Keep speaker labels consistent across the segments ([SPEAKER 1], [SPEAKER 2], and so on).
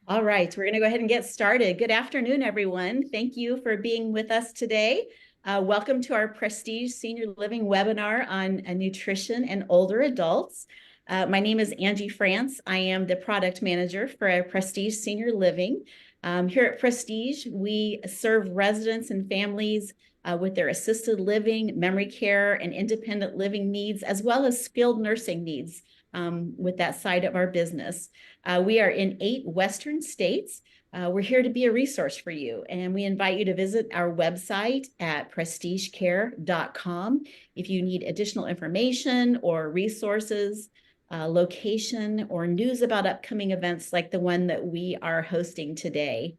[SPEAKER 1] All right, we're going to go ahead and get started. Good afternoon, everyone. Thank you for being with us today. Welcome to our Prestige Senior Living webinar on nutrition and older adults. My name is Angie France. I am the product manager for Prestige Senior Living. Here at Prestige, we serve residents and families with their assisted living, memory care, and independent living needs, as well as skilled nursing needs with that side of our business. We are in 8 Western states. We're here to be a resource for you, and we invite you to visit our website at prestigecare.com if you need additional information or resources, location, or news about upcoming events like the one that we are hosting today.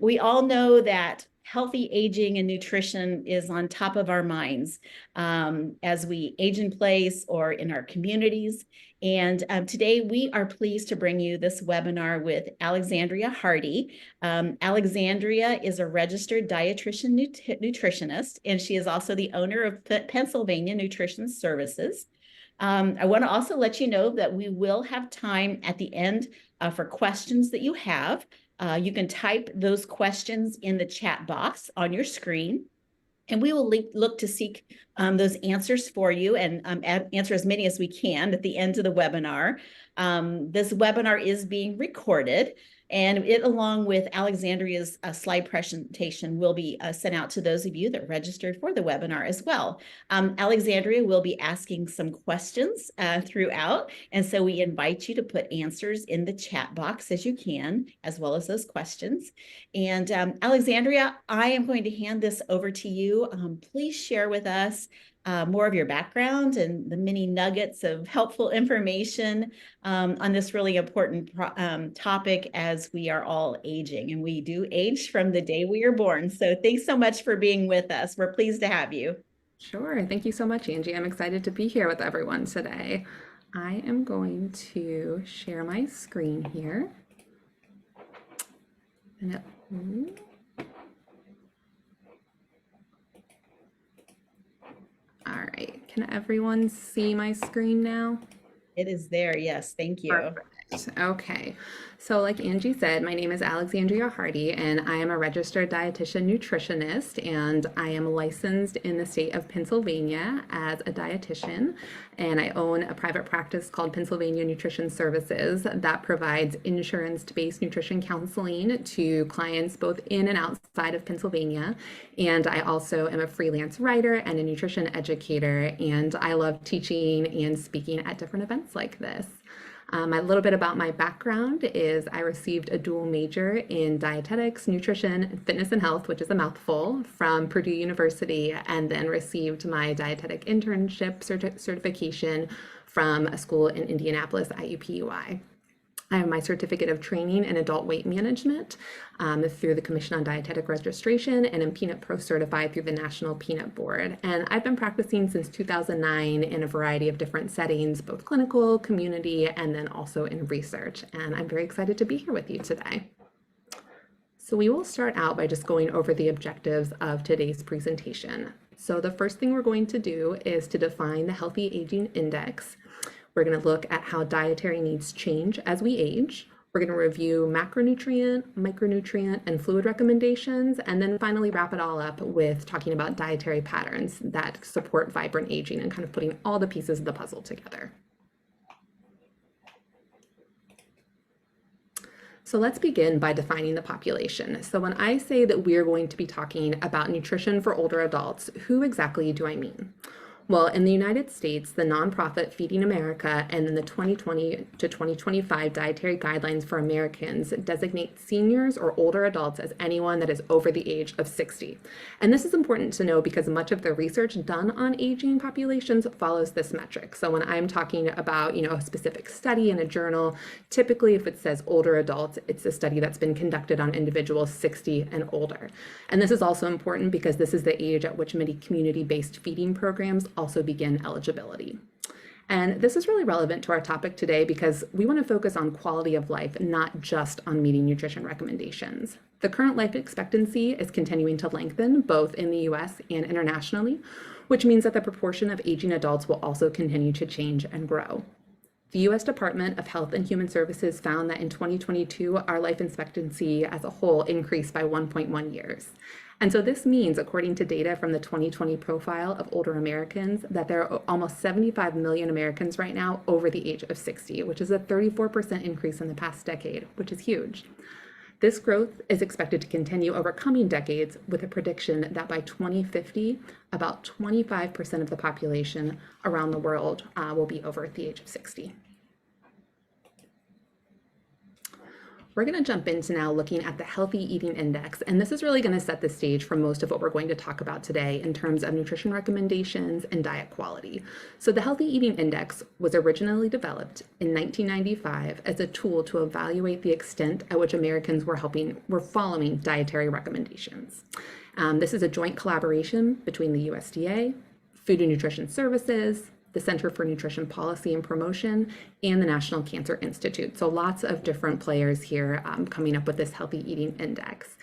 [SPEAKER 1] We all know that healthy aging and nutrition is on top of our minds as we age in place or in our communities. And today we are pleased to bring you this webinar with Alexandria Hardy. Alexandria is a registered dietitian nutritionist, and she is also the owner of Pennsylvania Nutrition Services. I want to also let you know that we will have time at the end for questions that you have. You can type those questions in the chat box on your screen, and we will look to seek those answers for you and answer as many as we can at the end of the webinar. This webinar is being recorded, and it, along with Alexandria's slide presentation, will be sent out to those of you that registered for the webinar as well. Alexandria will be asking some questions throughout, and so we invite you to put answers in the chat box as you can, as well as those questions. And Alexandria, I am going to hand this over to you. Please share with us more of your background and the many nuggets of helpful information on this really important topic as we are all aging, and we do age from the day we are born. So thanks so much for being with us. We're pleased to have you.
[SPEAKER 2] Sure. Thank you so much, Angie. I'm excited to be here with everyone today. I am going to share my screen here. All right. Can everyone see my screen now?
[SPEAKER 1] It is there. Yes. Thank you.
[SPEAKER 2] Perfect. Okay. So like Angie said, my name is Alexandria Hardy, and I am a registered dietitian nutritionist, and I am licensed in the state of Pennsylvania as a dietitian, and I own a private practice called Pennsylvania Nutrition Services that provides insurance-based nutrition counseling to clients both in and outside of Pennsylvania. And I also am a freelance writer and a nutrition educator, and I love teaching and speaking at different events like this. A little bit about my background is I received a dual major in dietetics, nutrition, fitness and health, which is a mouthful, from Purdue University, and then received my dietetic internship certification from a school in Indianapolis, IUPUI. I have my certificate of training in adult weight management through the Commission on Dietetic Registration, and am Peanut Pro certified through the National Peanut Board. And I've been practicing since 2009 in a variety of different settings, both clinical, community, and then also in research. And I'm very excited to be here with you today. So we will start out by just going over the objectives of today's presentation. So the first thing we're going to do is to define the Healthy Aging Index. We're going to look at how dietary needs change as we age. We're going to review macronutrient, micronutrient, and fluid recommendations, and then finally wrap it all up with talking about dietary patterns that support vibrant aging and kind of putting all the pieces of the puzzle together. So let's begin by defining the population. So when I say that we're going to be talking about nutrition for older adults, who exactly do I mean? Well, in the United States, the nonprofit Feeding America and then the 2020 to 2025 dietary guidelines for Americans designate seniors or older adults as anyone that is over the age of 60. And this is important to know because much of the research done on aging populations follows this metric. So when I'm talking about, a specific study in a journal, typically if it says older adults, it's a study that's been conducted on individuals 60 and older. And this is also important because this is the age at which many community-based feeding programs also begin eligibility. And this is really relevant to our topic today because we want to focus on quality of life, not just on meeting nutrition recommendations. The current life expectancy is continuing to lengthen both in the US and internationally, which means that the proportion of aging adults will also continue to change and grow. The US Department of Health and Human Services found that in 2022, our life expectancy as a whole increased by 1.1 years. And so this means, according to data from the 2020 profile of older Americans, that there are almost 75 million Americans right now over the age of 60, which is a 34% increase in the past decade, which is huge. This growth is expected to continue over coming decades, with a prediction that by 2050, about 25% of the population around the world will be over at the age of 60. We're going to jump into now looking at the Healthy Eating Index, and this is really going to set the stage for most of what we're going to talk about today in terms of nutrition recommendations and diet quality. So the Healthy Eating Index was originally developed in 1995 as a tool to evaluate the extent at which Americans were following dietary recommendations. This is a joint collaboration between the USDA, Food and Nutrition Services, the Center for Nutrition Policy and Promotion, and the National Cancer Institute. So lots of different players here coming up with this Healthy Eating Index.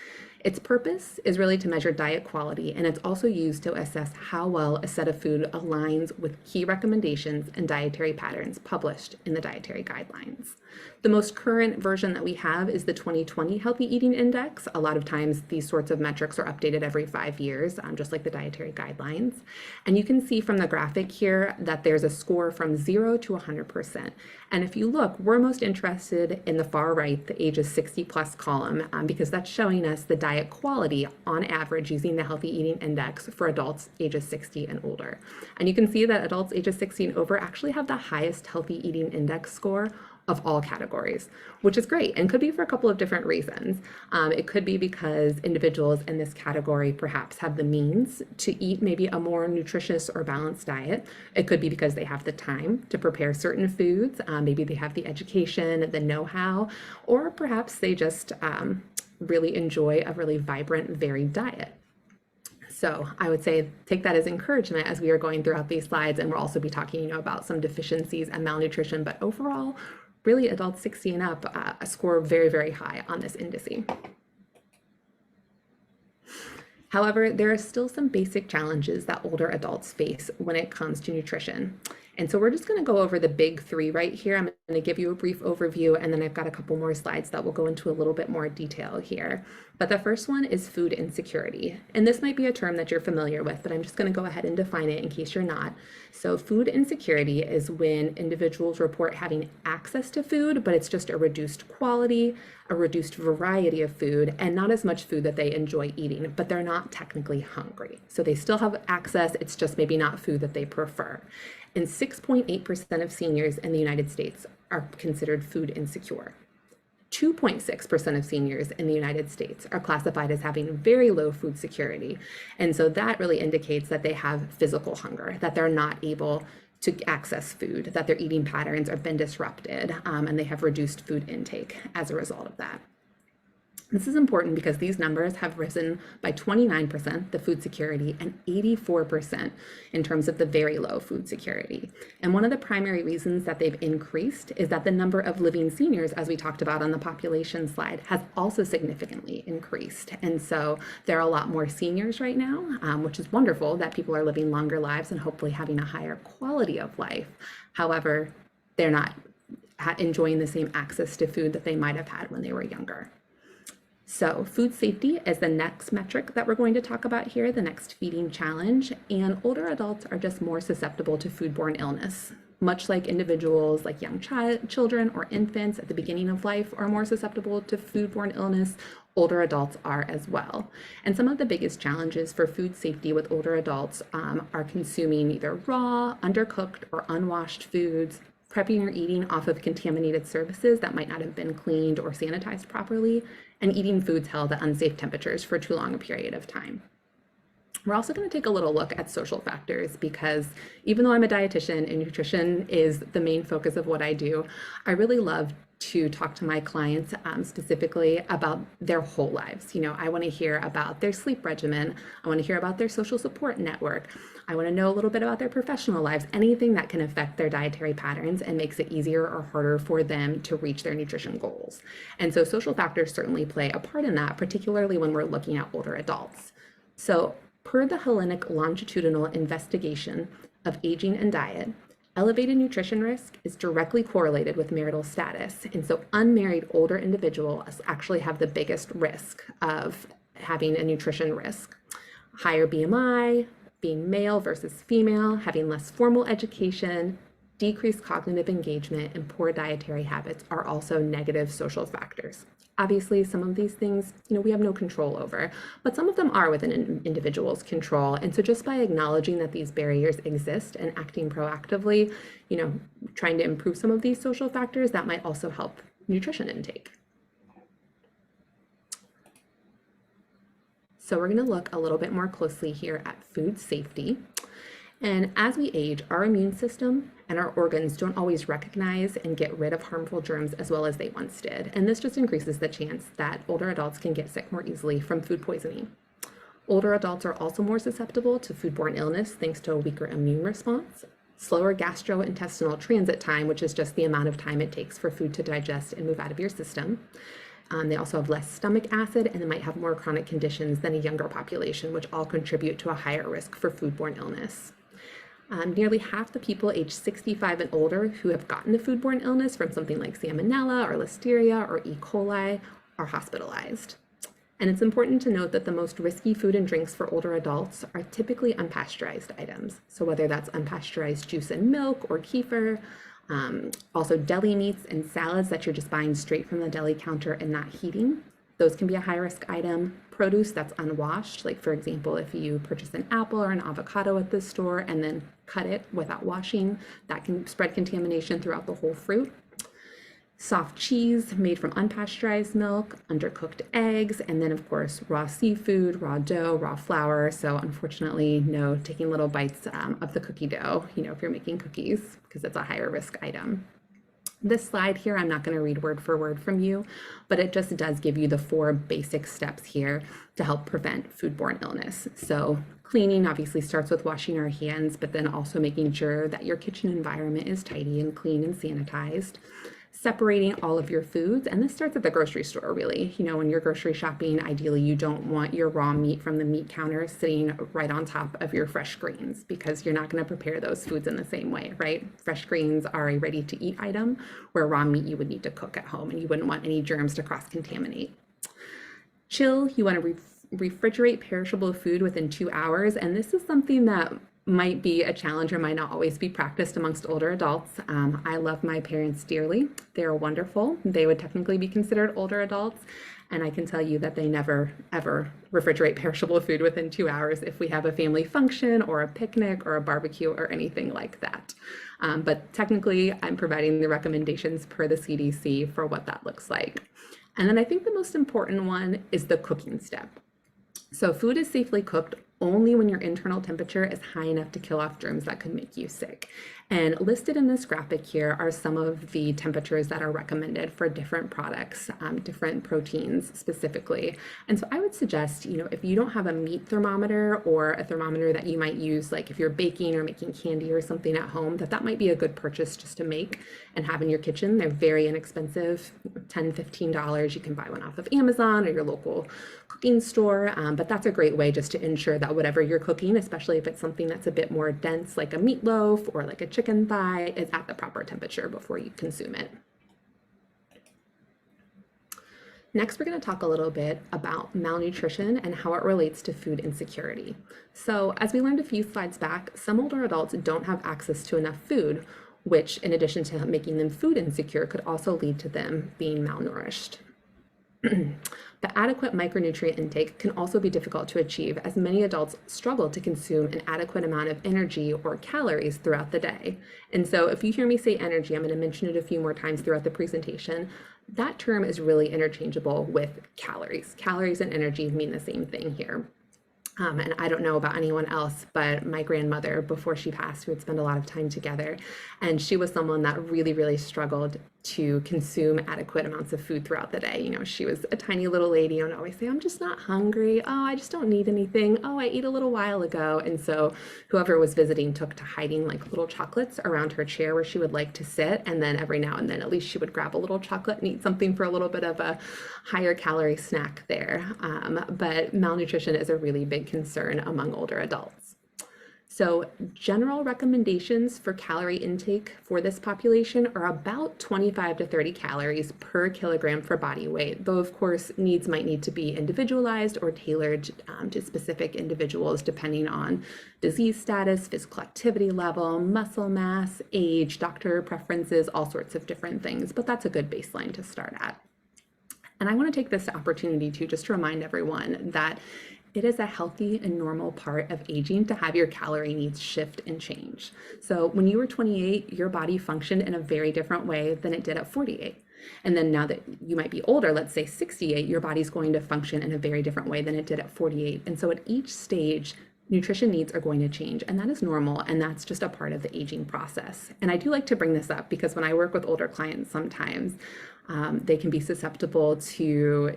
[SPEAKER 2] Its purpose is really to measure diet quality, and it's also used to assess how well a set of food aligns with key recommendations and dietary patterns published in the dietary guidelines. The most current version that we have is the 2020 Healthy Eating Index. A lot of times these sorts of metrics are updated every 5 years, just like the dietary guidelines. And you can see from the graphic here that there's a score from 0 to 100%. And if you look, we're most interested in the far right, the ages 60 plus column, because that's showing us the diet quality on average using the Healthy Eating Index for adults ages 60 and older. And you can see that adults ages 60 and over actually have the highest Healthy Eating Index score of all categories, which is great and could be for a couple of different reasons. It could be because individuals in this category perhaps have the means to eat maybe a more nutritious or balanced diet. It could be because they have the time to prepare certain foods. Maybe they have the education, the know-how, or perhaps they just really enjoy a really vibrant, varied diet. So I would say take that as encouragement as we are going throughout these slides, and we'll also be talking about some deficiencies and malnutrition, but overall, really adults 60 and up score very, very high on this indice. However, there are still some basic challenges that older adults face when it comes to nutrition. And so we're just going to go over the big three right here. I'm going to give you a brief overview, and then I've got a couple more slides that will go into a little bit more detail here. But the first one is food insecurity. And this might be a term that you're familiar with, but I'm just going to go ahead and define it in case you're not. So food insecurity is when individuals report having access to food, but it's just a reduced quality, a reduced variety of food, and not as much food that they enjoy eating, but they're not technically hungry. So they still have access, it's just maybe not food that they prefer. And 6.8% of seniors in the United States are considered food insecure. 2.6% of seniors in the United States are classified as having very low food security. And so that really indicates that they have physical hunger, that they're not able to access food, that their eating patterns have been disrupted, and they have reduced food intake as a result of that. This is important because these numbers have risen by 29%, the food security, and 84% in terms of the very low food security. And one of the primary reasons that they've increased is that the number of living seniors, as we talked about on the population slide, has also significantly increased. And so there are a lot more seniors right now, which is wonderful that people are living longer lives and hopefully having a higher quality of life. However, they're not enjoying the same access to food that they might have had when they were younger. So food safety is the next metric that we're going to talk about here, the next feeding challenge, and older adults are just more susceptible to foodborne illness. Much like individuals like young children or infants at the beginning of life are more susceptible to foodborne illness, older adults are as well. And some of the biggest challenges for food safety with older adults are consuming either raw, undercooked, or unwashed foods, prepping or eating off of contaminated surfaces that might not have been cleaned or sanitized properly, and eating foods held at unsafe temperatures for too long a period of time. We're also going to take a little look at social factors because even though I'm a dietitian and nutrition is the main focus of what I do, I really love to talk to my clients specifically about their whole lives. You know, I want to hear about their sleep regimen. I want to hear about their social support network. I want to know a little bit about their professional lives, anything that can affect their dietary patterns and makes it easier or harder for them to reach their nutrition goals. And so social factors certainly play a part in that, particularly when we're looking at older adults. So per the Hellenic Longitudinal Investigation of Aging and Diet, Elevated nutrition risk is directly correlated with marital status. And so unmarried older individuals actually have the biggest risk of having a nutrition risk. Higher BMI, being male versus female, having less formal education, decreased cognitive engagement, and poor dietary habits are also negative social factors. Obviously, some of these things, we have no control over, but some of them are within an individual's control. And so just by acknowledging that these barriers exist and acting proactively, trying to improve some of these social factors, that might also help nutrition intake. So we're going to look a little bit more closely here at food safety. And as we age, our immune system and our organs don't always recognize and get rid of harmful germs as well as they once did. And this just increases the chance that older adults can get sick more easily from food poisoning. Older adults are also more susceptible to foodborne illness thanks to a weaker immune response, slower gastrointestinal transit time, which is just the amount of time it takes for food to digest and move out of your system. They also have less stomach acid, and they might have more chronic conditions than a younger population, which all contribute to a higher risk for foodborne illness. Nearly half the people aged 65 and older who have gotten a foodborne illness from something like salmonella or listeria or E. coli are hospitalized. And it's important to note that the most risky food and drinks for older adults are typically unpasteurized items. So whether that's unpasteurized juice and milk or kefir, also deli meats and salads that you're just buying straight from the deli counter and not heating, those can be a high-risk item. Produce that's unwashed, like for example, if you purchase an apple or an avocado at the store and then cut it without washing, that can spread contamination throughout the whole fruit. Soft cheese made from unpasteurized milk, undercooked eggs, and then of course raw seafood, raw dough, raw flour. So unfortunately, no taking little bites of the cookie dough, if you're making cookies, because it's a higher risk item. This slide here, I'm not going to read word for word from you, but it just does give you the 4 basic steps here to help prevent foodborne illness. So cleaning obviously starts with washing our hands, but then also making sure that your kitchen environment is tidy and clean and sanitized. Separating all of your foods, and this starts at the grocery store really. When you're grocery shopping, ideally you don't want your raw meat from the meat counter sitting right on top of your fresh greens, because you're not going to prepare those foods in the same way, right? Fresh greens are a ready to eat item, where raw meat you would need to cook at home, and you wouldn't want any germs to cross-contaminate. Chill, you want to refrigerate perishable food within 2 hours, and this is something that might be a challenge or might not always be practiced amongst older adults. I love my parents dearly. They're wonderful. They would technically be considered older adults. And I can tell you that they never, ever refrigerate perishable food within 2 hours if we have a family function or a picnic or a barbecue or anything like that. But technically, I'm providing the recommendations per the CDC for what that looks like. And then I think the most important one is the cooking step. So food is safely cooked only when your internal temperature is high enough to kill off germs that could make you sick. And listed in this graphic here are some of the temperatures that are recommended for different products, different proteins specifically. And so I would suggest, if you don't have a meat thermometer or a thermometer that you might use, like if you're baking or making candy or something at home, that might be a good purchase just to make and have in your kitchen. They're very inexpensive, $10, $15. You can buy one off of Amazon or your local cooking store, but that's a great way just to ensure that whatever you're cooking, especially if it's something that's a bit more dense, like a meatloaf or like a chicken thigh, is at the proper temperature before you consume it. Next, we're going to talk a little bit about malnutrition and how it relates to food insecurity. So as we learned a few slides back, some older adults don't have access to enough food, which in addition to making them food insecure could also lead to them being malnourished. But adequate micronutrient intake can also be difficult to achieve, as many adults struggle to consume an adequate amount of energy or calories throughout the day. And so if you hear me say energy, I'm going to mention it a few more times throughout the presentation. That term is really interchangeable with calories. Calories and energy mean the same thing here. And I don't know about anyone else, but my grandmother, before she passed, we would spend a lot of time together. And she was someone that really, really struggled to consume adequate amounts of food throughout the day. She was a tiny little lady and would always say, I'm just not hungry. Oh, I just don't need anything. Oh, I ate a little while ago. And so whoever was visiting took to hiding like little chocolates around her chair where she would like to sit. And then every now and then, at least she would grab a little chocolate and eat something for a little bit of a higher calorie snack there. But malnutrition is a really big concern among older adults. So general recommendations for calorie intake for this population are about 25 to 30 calories per kilogram for body weight, though of course needs might need to be individualized or tailored to specific individuals depending on disease status, physical activity level, muscle mass, age, doctor preferences, all sorts of different things, but that's a good baseline to start at. And I want to take this opportunity to just remind everyone that it is a healthy and normal part of aging to have your calorie needs shift and change. So when you were 28, your body functioned in a very different way than it did at 48. And then now that you might be older, let's say 68, your body's going to function in a very different way than it did at 48. And so at each stage, nutrition needs are going to change, and that is normal, and that's just a part of the aging process. And I do like to bring this up because when I work with older clients, sometimes they can be susceptible to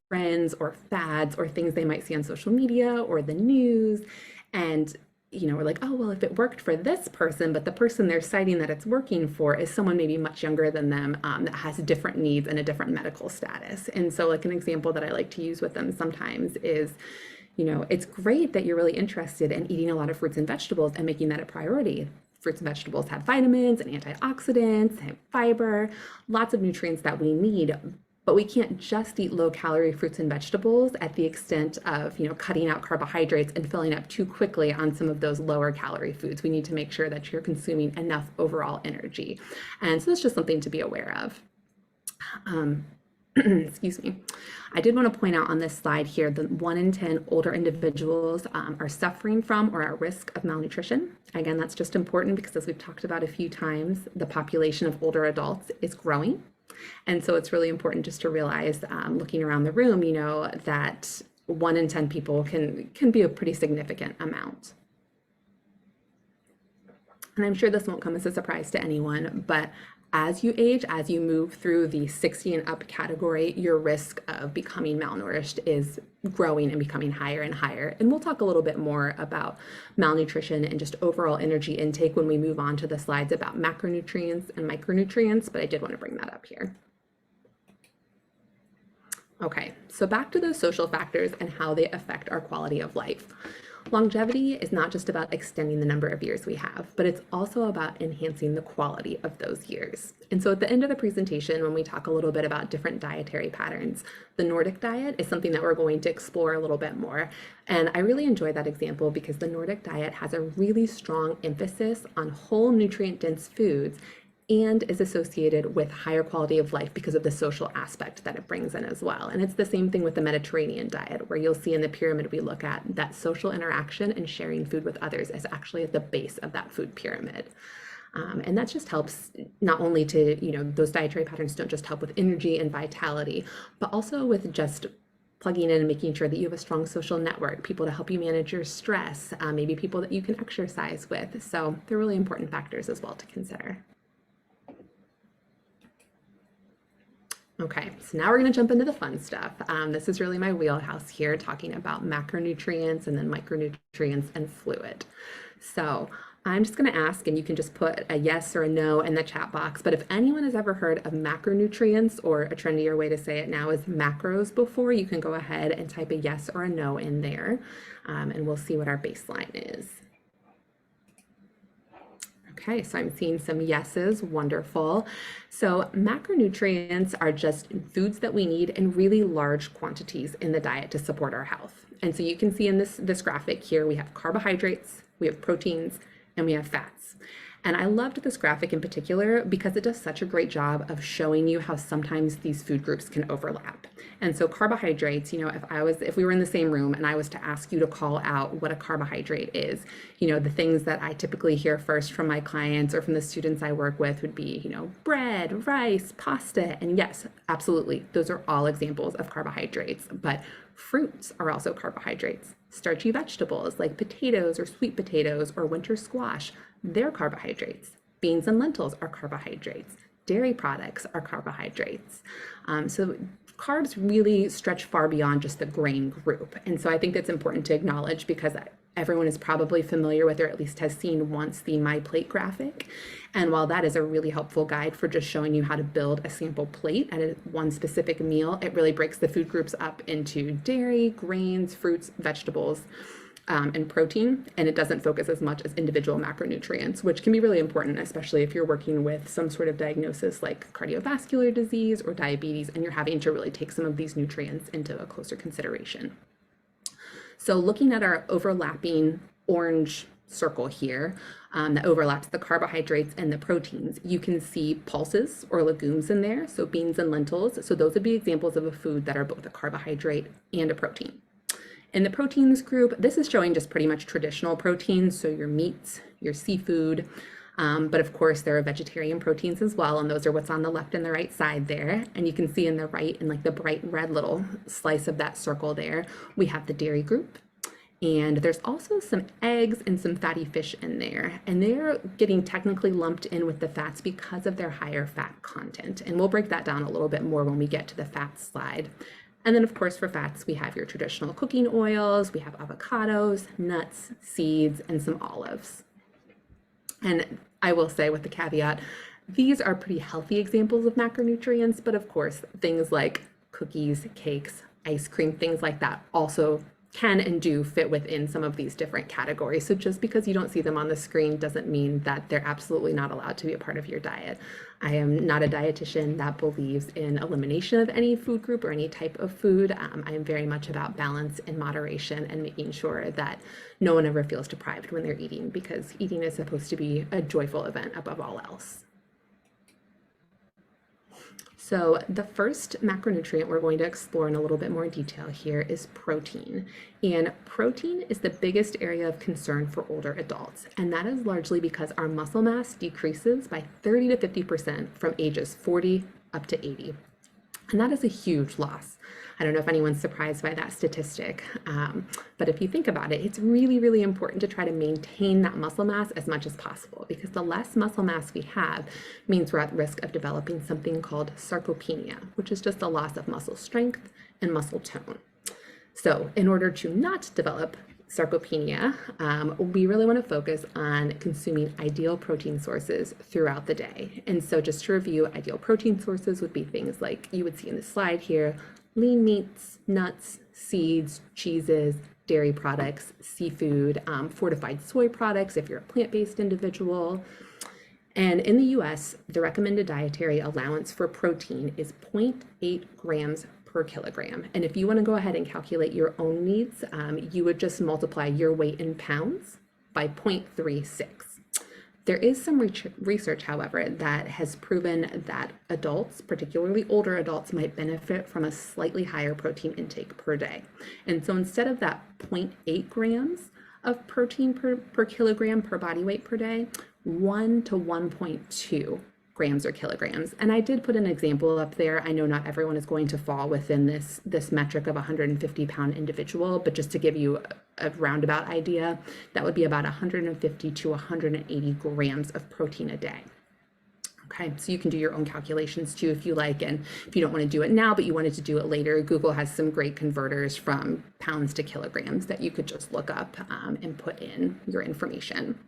[SPEAKER 2] trends or fads or things they might see on social media or the news. And, we're like, oh, well, if it worked for this person, but the person they're citing that it's working for is someone maybe much younger than them that has different needs and a different medical status. And so like an example that I like to use with them sometimes is, it's great that you're really interested in eating a lot of fruits and vegetables and making that a priority. Fruits and vegetables have vitamins and antioxidants, have fiber, lots of nutrients that we need. But we can't just eat low-calorie fruits and vegetables at the extent of, cutting out carbohydrates and filling up too quickly on some of those lower-calorie foods. We need to make sure that you're consuming enough overall energy. And so that's just something to be aware of. Excuse me. I did want to point out on this slide here that 1 in 10 older individuals are suffering from or at risk of malnutrition. Again, that's just important because as we've talked about a few times, the population of older adults is growing. And so it's really important just to realize, looking around the room, that 1 in 10 people can be a pretty significant amount. And I'm sure this won't come as a surprise to anyone, but as you age, as you move through the 60 and up category, your risk of becoming malnourished is growing and becoming higher and higher. And we'll talk a little bit more about malnutrition and just overall energy intake when we move on to the slides about macronutrients and micronutrients, but I did want to bring that up here. Okay, so back to those social factors and how they affect our quality of life. Longevity is not just about extending the number of years we have, but it's also about enhancing the quality of those years. And so at the end of the presentation, when we talk a little bit about different dietary patterns, the Nordic diet is something that we're going to explore a little bit more. And I really enjoy that example because the Nordic diet has a really strong emphasis on whole nutrient-dense foods and is associated with higher quality of life because of the social aspect that it brings in as well. And it's the same thing with the Mediterranean diet, where you'll see in the pyramid we look at that social interaction and sharing food with others is actually at the base of that food pyramid. And that just helps not only to, those dietary patterns don't just help with energy and vitality, but also with just plugging in and making sure that you have a strong social network, people to help you manage your stress, maybe people that you can exercise with. So they're really important factors as well to consider. Okay, so now we're going to jump into the fun stuff. This is really my wheelhouse here, talking about macronutrients and then micronutrients and fluid. So I'm just going to ask, and you can just put a yes or a no in the chat box, but if anyone has ever heard of macronutrients, or a trendier way to say it now is macros before, you can go ahead and type a yes or a no in there, and we'll see what our baseline is. Okay, so I'm seeing some yeses, wonderful. So macronutrients are just foods that we need in really large quantities in the diet to support our health. And so you can see in this graphic here, we have carbohydrates, we have proteins, and we have fats. And I loved this graphic in particular because it does such a great job of showing you how sometimes these food groups can overlap. And so carbohydrates, if we were in the same room and I was to ask you to call out what a carbohydrate is, the things that I typically hear first from my clients or from the students I work with would be, bread, rice, pasta. And yes, absolutely, those are all examples of carbohydrates, but fruits are also carbohydrates. Starchy vegetables like potatoes or sweet potatoes or winter squash, they're carbohydrates. Beans and lentils are carbohydrates. Dairy products are carbohydrates. So carbs really stretch far beyond just the grain group. And so I think that's important to acknowledge because everyone is probably familiar with or at least has seen once the My Plate graphic. And while that is a really helpful guide for just showing you how to build a sample plate at one specific meal, it really breaks the food groups up into dairy, grains, fruits, vegetables. and protein, and it doesn't focus as much as individual macronutrients, which can be really important, especially if you're working with some sort of diagnosis like cardiovascular disease or diabetes, and you're having to really take some of these nutrients into a closer consideration. So looking at our overlapping orange circle here that overlaps the carbohydrates and the proteins, you can see pulses or legumes in there, so beans and lentils. So those would be examples of a food that are both a carbohydrate and a protein. In the proteins group, this is showing just pretty much traditional proteins, so your meats, your seafood, but of course there are vegetarian proteins as well, and those are what's on the left and the right side there. And you can see in the right, in like the bright red little slice of that circle there, we have the dairy group. And there's also some eggs and some fatty fish in there, and they're getting technically lumped in with the fats because of their higher fat content. And we'll break that down a little bit more when we get to the fats slide. And then of course for fats, we have your traditional cooking oils, we have avocados, nuts, seeds, and some olives. And I will say with the caveat, these are pretty healthy examples of macronutrients, but of course things like cookies, cakes, ice cream, things like that also can and do fit within some of these different categories. So just because you don't see them on the screen doesn't mean that they're absolutely not allowed to be a part of your diet. I am not a dietitian that believes in elimination of any food group or any type of food. I am very much about balance and moderation and making sure that no one ever feels deprived when they're eating, because eating is supposed to be a joyful event above all else. So the first macronutrient we're going to explore in a little bit more detail here is protein. And protein is the biggest area of concern for older adults. And that is largely because our muscle mass decreases by 30 to 50% from ages 40 up to 80. And that is a huge loss. I don't know if anyone's surprised by that statistic, but if you think about it, it's really, really important to try to maintain that muscle mass as much as possible, because the less muscle mass we have means we're at risk of developing something called sarcopenia, which is just a loss of muscle strength and muscle tone. So in order to not develop sarcopenia, we really want to focus on consuming ideal protein sources throughout the day. And so just to review, ideal protein sources would be things like you would see in the slide here: lean meats, nuts, seeds, cheeses, dairy products, seafood, fortified soy products if you're a plant-based individual. And in the US, the recommended dietary allowance for protein is 0.8 grams per kilogram. And if you want to go ahead and calculate your own needs, you would just multiply your weight in pounds by 0.36. There is some research, however, that has proven that adults, particularly older adults, might benefit from a slightly higher protein intake per day. And so instead of that 0.8 grams of protein per kilogram per body weight per day, 1 to 1.2 grams or kilograms. And I did put an example up there. I know not everyone is going to fall within this metric of a 150-pound individual, but just to give you a roundabout idea, that would be about 150 to 180 grams of protein a day. Okay, so you can do your own calculations too if you like, and if you don't want to do it now but you wanted to do it later, Google has some great converters from pounds to kilograms that you could just look up and put in your information.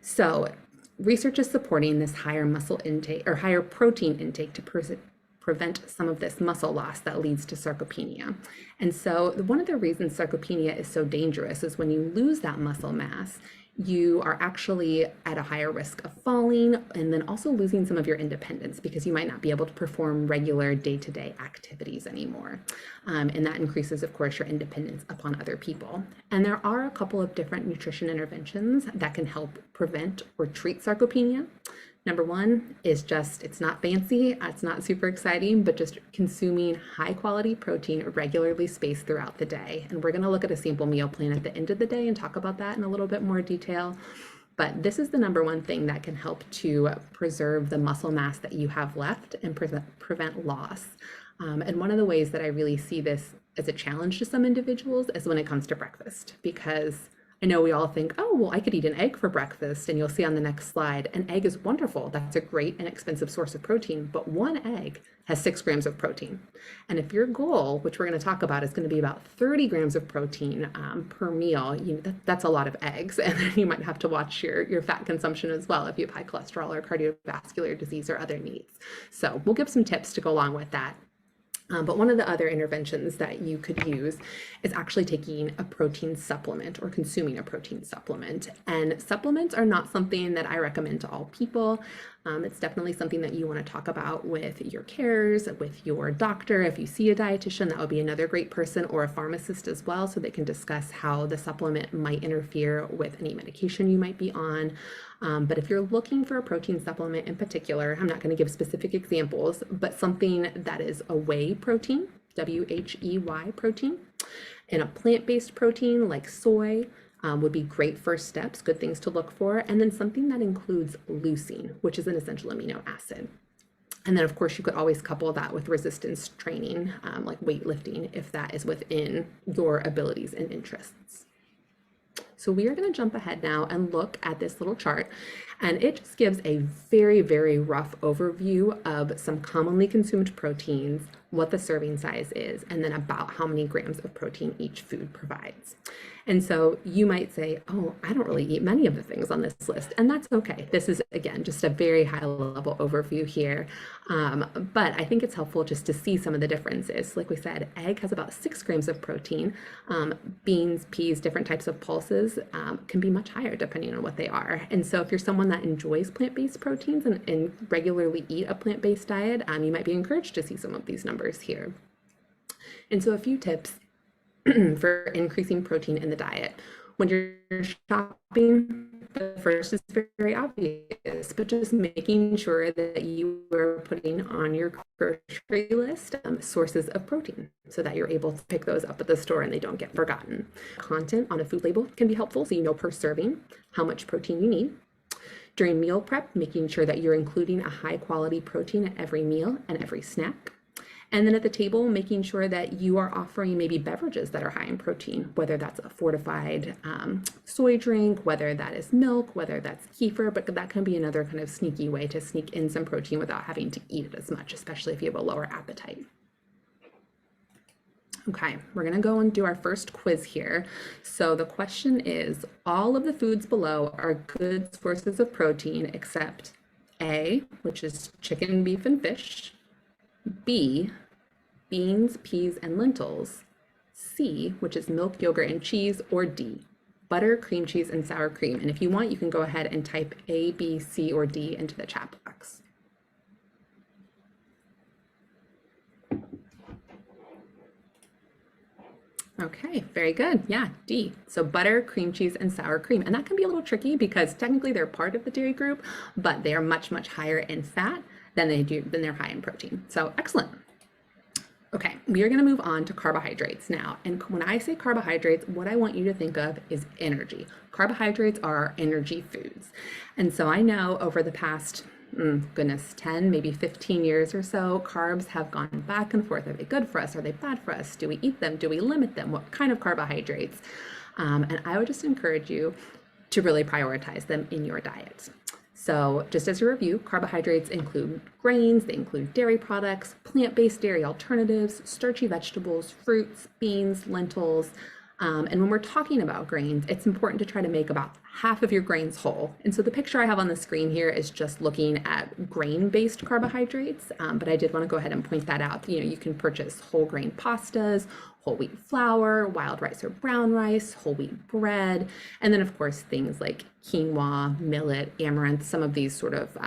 [SPEAKER 2] So research is supporting this higher muscle intake or higher protein intake to prevent some of this muscle loss that leads to sarcopenia. And so one of the reasons sarcopenia is so dangerous is when you lose that muscle mass, you are actually at a higher risk of falling and then also losing some of your independence, because you might not be able to perform regular day-to-day activities anymore. And that increases, of course, your independence upon other people. And there are a couple of different nutrition interventions that can help prevent or treat sarcopenia. Number one is just, it's not fancy, it's not super exciting, but just consuming high quality protein regularly spaced throughout the day. And we're going to look at a sample meal plan at the end of the day and talk about that in a little bit more detail. But this is the number one thing that can help to preserve the muscle mass that you have left and prevent loss. And one of the ways that I really see this as a challenge to some individuals is when it comes to breakfast, because I know we all think, oh, well, I could eat an egg for breakfast, and you'll see on the next slide, an egg is wonderful. That's a great and expensive source of protein, but one egg has 6 grams of protein. And if your goal, which we're going to talk about, is going to be about 30 grams of protein per meal, that's a lot of eggs. And then you might have to watch your fat consumption as well if you have high cholesterol or cardiovascular disease or other needs. So we'll give some tips to go along with that. But one of the other interventions that you could use is actually taking a protein supplement or consuming a protein supplement. And supplements are not something that I recommend to all people. It's definitely something that you want to talk about with your carers, with your doctor. If you see a dietitian, that would be another great person, or a pharmacist as well, so they can discuss how the supplement might interfere with any medication you might be on. But if you're looking for a protein supplement in particular, I'm not going to give specific examples, but something that is a whey protein, WHEY protein, and a plant-based protein like soy would be great first steps, good things to look for. And then something that includes leucine, which is an essential amino acid. And then, of course, you could always couple that with resistance training, like weightlifting, if that is within your abilities and interests. So we are going to jump ahead now and look at this little chart, and it just gives a very, very rough overview of some commonly consumed proteins, what the serving size is, and then about how many grams of protein each food provides. And so you might say, oh, I don't really eat many of the things on this list, and that's okay. This is, again, just a very high level overview here. But I think it's helpful just to see some of the differences. Like we said, egg has about 6 grams of protein. Beans, peas, different types of pulses can be much higher depending on what they are. And so if you're someone that enjoys plant-based proteins and regularly eat a plant-based diet, you might be encouraged to see some of these numbers here. And so a few tips for increasing protein in the diet. When you're shopping, the first is very obvious, but just making sure that you are putting on your grocery list sources of protein so that you're able to pick those up at the store and they don't get forgotten. Content on a food label can be helpful, so you know per serving how much protein you need. During meal prep, making sure that you're including a high quality protein at every meal and every snack. And then at the table, making sure that you are offering maybe beverages that are high in protein, whether that's a fortified soy drink, whether that is milk, whether that's kefir, but that can be another kind of sneaky way to sneak in some protein without having to eat it as much, especially if you have a lower appetite. Okay, we're gonna go and do our first quiz here. So the question is, all of the foods below are good sources of protein except A, which is chicken, beef, and fish, B, beans, peas, and lentils, C, which is milk, yogurt, and cheese, or D, butter, cream cheese, and sour cream. And if you want, you can go ahead and type A, B, C, or D into the chat box. Okay, very good. Yeah, D. So butter, cream cheese, and sour cream. And that can be a little tricky because technically they're part of the dairy group, but they are much, much higher in fat than they're high in protein. So excellent. Okay, we are going to move on to carbohydrates now. And when I say carbohydrates, what I want you to think of is energy. Carbohydrates are our energy foods. And so I know over the past, 10, maybe 15 years or so, carbs have gone back and forth. Are they good for us? Are they bad for us? Do we eat them? Do we limit them? What kind of carbohydrates? And I would just encourage you to really prioritize them in your diet. So just as a review, carbohydrates include grains, they include dairy products, plant-based dairy alternatives, starchy vegetables, fruits, beans, lentils. And when we're talking about grains, it's important to try to make about half of your grains whole. And so the picture I have on the screen here is just looking at grain-based carbohydrates, but I did want to go ahead and point that out. You can purchase whole grain pastas, whole wheat flour, wild rice or brown rice, whole wheat bread, and then of course things like quinoa, millet, amaranth, some of these sort of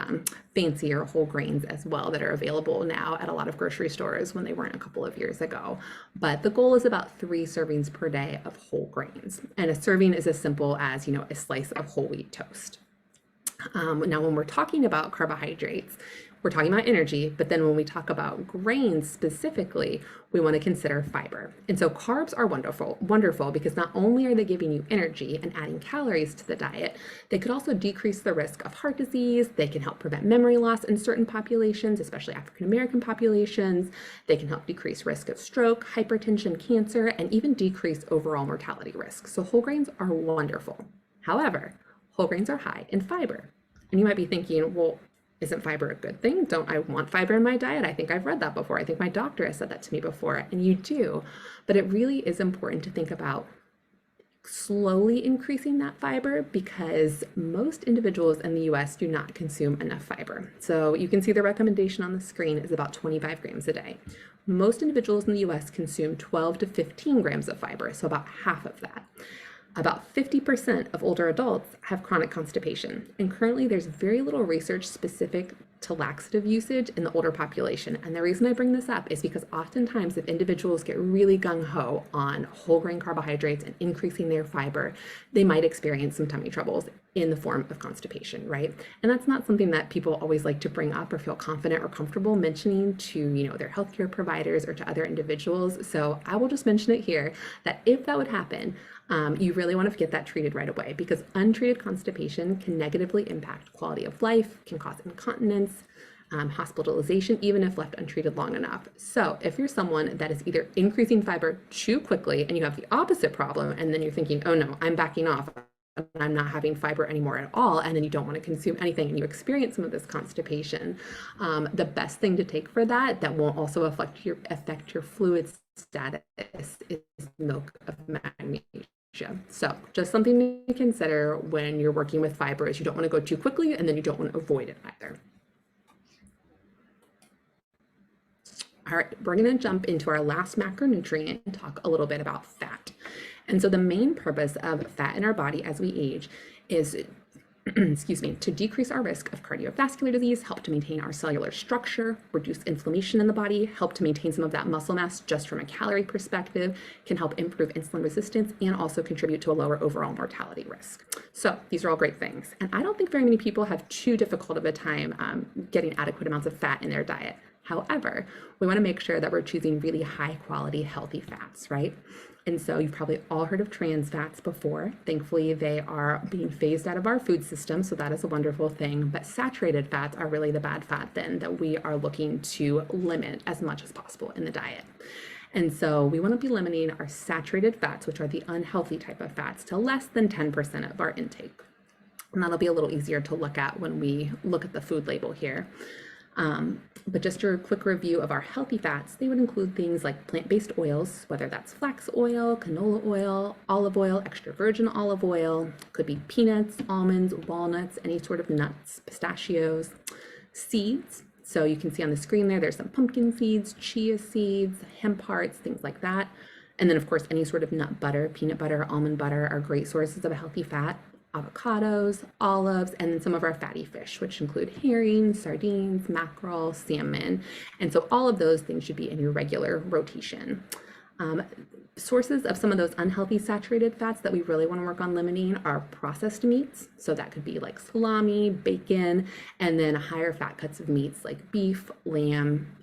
[SPEAKER 2] fancier whole grains as well that are available now at a lot of grocery stores when they weren't a couple of years ago. But the goal is about 3 servings per day of whole grains. And a serving is as simple as, a slice of whole wheat toast. Now, when we're talking about carbohydrates, we're talking about energy, but then when we talk about grains specifically, we want to consider fiber. And so carbs are wonderful because not only are they giving you energy and adding calories to the diet, they could also decrease the risk of heart disease. They can help prevent memory loss in certain populations, especially African American populations. They can help decrease risk of stroke, hypertension, cancer, and even decrease overall mortality risk. So whole grains are wonderful. However, whole grains are high in fiber. And you might be thinking, well, isn't fiber a good thing? Don't I want fiber in my diet? I think I've read that before. I think my doctor has said that to me before, and you do. But it really is important to think about slowly increasing that fiber because most individuals in the US do not consume enough fiber. So you can see the recommendation on the screen is about 25 grams a day. Most individuals in the US consume 12 to 15 grams of fiber, so about half of that. About 50% of older adults have chronic constipation, and currently there's very little research specific to laxative usage in the older population. And the reason I bring this up is because oftentimes if individuals get really gung-ho on whole grain carbohydrates and increasing their fiber, they might experience some tummy troubles in the form of constipation, right? And that's not something that people always like to bring up or feel confident or comfortable mentioning to, their healthcare providers or to other individuals. So I will just mention it here that if that would happen, you really want to get that treated right away, because untreated constipation can negatively impact quality of life, can cause incontinence, hospitalization, even if left untreated long enough. So if you're someone that is either increasing fiber too quickly and you have the opposite problem, and then you're thinking, oh no, I'm backing off, I'm not having fiber anymore at all, and then you don't want to consume anything and you experience some of this constipation, the best thing to take for that won't also affect your fluid status is milk of magnesia. So just something to consider when you're working with fiber is you don't want to go too quickly, and then you don't want to avoid it either. All right, we're going to jump into our last macronutrient and talk a little bit about fat. And so the main purpose of fat in our body as we age is to decrease our risk of cardiovascular disease, help to maintain our cellular structure, reduce inflammation in the body, help to maintain some of that muscle mass just from a calorie perspective, can help improve insulin resistance, and also contribute to a lower overall mortality risk. So these are all great things. And I don't think very many people have too difficult of a time getting adequate amounts of fat in their diet. However, we want to make sure that we're choosing really high quality, healthy fats, right? And so you've probably all heard of trans fats before. Thankfully, they are being phased out of our food system, so that is a wonderful thing. But saturated fats are really the bad fat then that we are looking to limit as much as possible in the diet. And so we want to be limiting our saturated fats, which are the unhealthy type of fats, to less than 10% of our intake. And that'll be a little easier to look at when we look at the food label here. But just a quick review of our healthy fats, they would include things like plant-based oils, whether that's flax oil, canola oil, olive oil, extra virgin olive oil, could be peanuts, almonds, walnuts, any sort of nuts, pistachios, seeds. So you can see on the screen there's some pumpkin seeds, chia seeds, hemp hearts, things like that. And then of course, any sort of nut butter, peanut butter, almond butter are great sources of a healthy fat. Avocados, olives, and then some of our fatty fish, which include herring, sardines, mackerel, salmon. And so all of those things should be in your regular rotation. Sources of some of those unhealthy saturated fats that we really want to work on limiting are processed meats. So that could be like salami, bacon, and then higher fat cuts of meats like beef, lamb,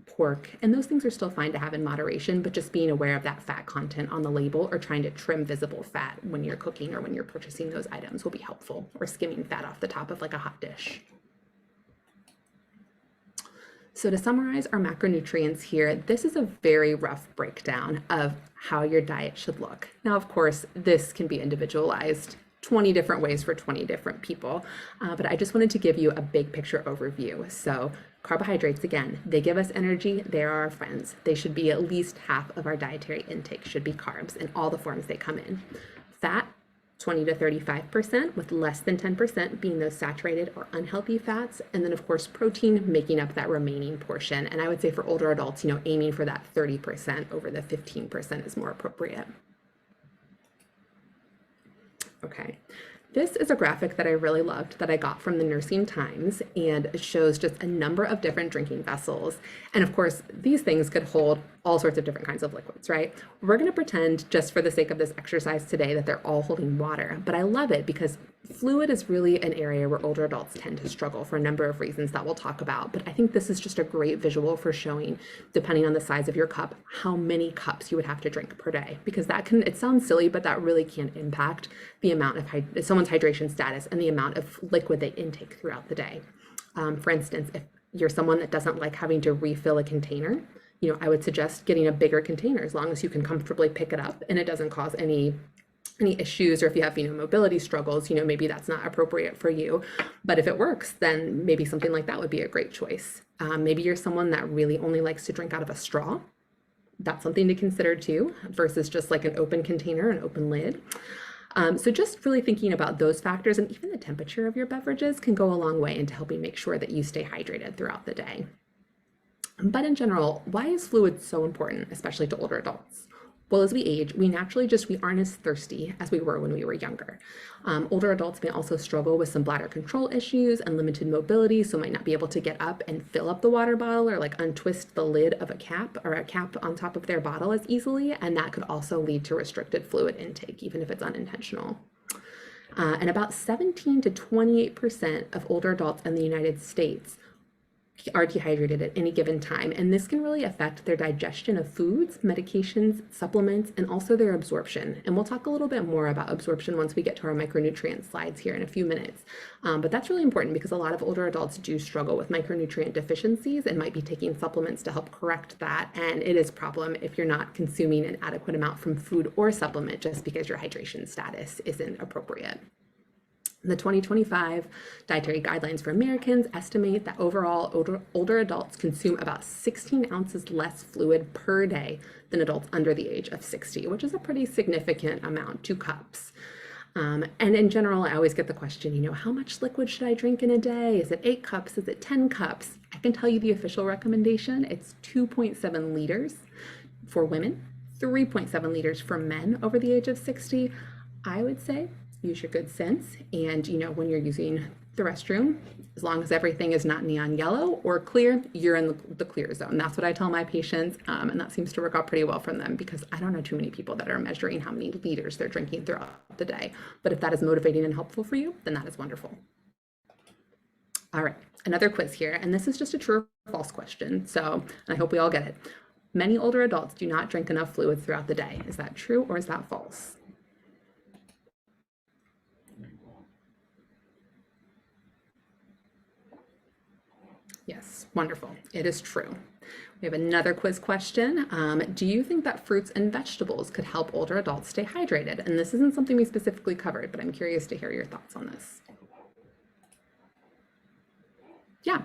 [SPEAKER 2] pork, and those things are still fine to have in moderation, but just being aware of that fat content on the label or trying to trim visible fat when you're cooking or when you're purchasing those items will be helpful, or skimming fat off the top of like a hot dish. So to summarize our macronutrients here, this is a very rough breakdown of how your diet should look. Now, of course, this can be individualized 20 different ways for 20 different people, but I just wanted to give you a big picture overview. So carbohydrates, again, they give us energy. They are our friends. They should be at least half of our dietary intake should be carbs in all the forms they come in. Fat, 20 to 35%, with less than 10% being those saturated or unhealthy fats. And then of course, protein making up that remaining portion. And I would say for older adults, aiming for that 30% over the 15% is more appropriate. Okay, this is a graphic that I really loved that I got from the Nursing Times, and it shows just a number of different drinking vessels. And of course, these things could hold all sorts of different kinds of liquids, right? We're going to pretend, just for the sake of this exercise today, that they're all holding water. But I love it because fluid is really an area where older adults tend to struggle for a number of reasons that we'll talk about. But I think this is just a great visual for showing, depending on the size of your cup, how many cups you would have to drink per day. Because that can, it sounds silly, but that really can impact the amount of someone's hydration status and the amount of liquid they intake throughout the day. For instance, if you're someone that doesn't like having to refill a container, I would suggest getting a bigger container as long as you can comfortably pick it up and it doesn't cause any issues, or if you have mobility struggles, maybe that's not appropriate for you. But if it works, then maybe something like that would be a great choice. Maybe you're someone that really only likes to drink out of a straw. That's something to consider too, versus just like an open container, an open lid. So just really thinking about those factors, and even the temperature of your beverages can go a long way into helping make sure that you stay hydrated throughout the day. But in general, why is fluid so important, especially to older adults? Well, as we age, we aren't as thirsty as we were when we were younger. Older adults may also struggle with some bladder control issues and limited mobility, so might not be able to get up and fill up the water bottle or like untwist the lid of a cap or a cap on top of their bottle as easily. And that could also lead to restricted fluid intake, even if it's unintentional. And about 17 to 28% of older adults in the United States are dehydrated at any given time, and this can really affect their digestion of foods, medications, supplements, and also their absorption. And we'll talk a little bit more about absorption once we get to our micronutrient slides here in a few minutes. But that's really important because a lot of older adults do struggle with micronutrient deficiencies and might be taking supplements to help correct that. And it is a problem if you're not consuming an adequate amount from food or supplement just because your hydration status isn't appropriate. The 2025 Dietary Guidelines for Americans estimate that overall older adults consume about 16 ounces less fluid per day than adults under the age of 60, which is a pretty significant amount, 2 cups. And in general, I always get the question, how much liquid should I drink in a day? Is it 8 cups? Is it 10 cups? I can tell you the official recommendation. It's 2.7 liters for women, 3.7 liters for men over the age of 60. I would say use your good sense, and when you're using the restroom, as long as everything is not neon yellow or clear, you're in the clear zone. That's what I tell my patients, and that seems to work out pretty well for them because I don't know too many people that are measuring how many liters they're drinking throughout the day. But if that is motivating and helpful for you, then that is wonderful. All right, another quiz here, and this is just a true or false question, so I hope we all get it. Many older adults do not drink enough fluids throughout the day. Is that true or is that false? Yes, wonderful. It is true. We have another quiz question. Do you think that fruits and vegetables could help older adults stay hydrated? And this isn't something we specifically covered, but I'm curious to hear your thoughts on this. Yeah,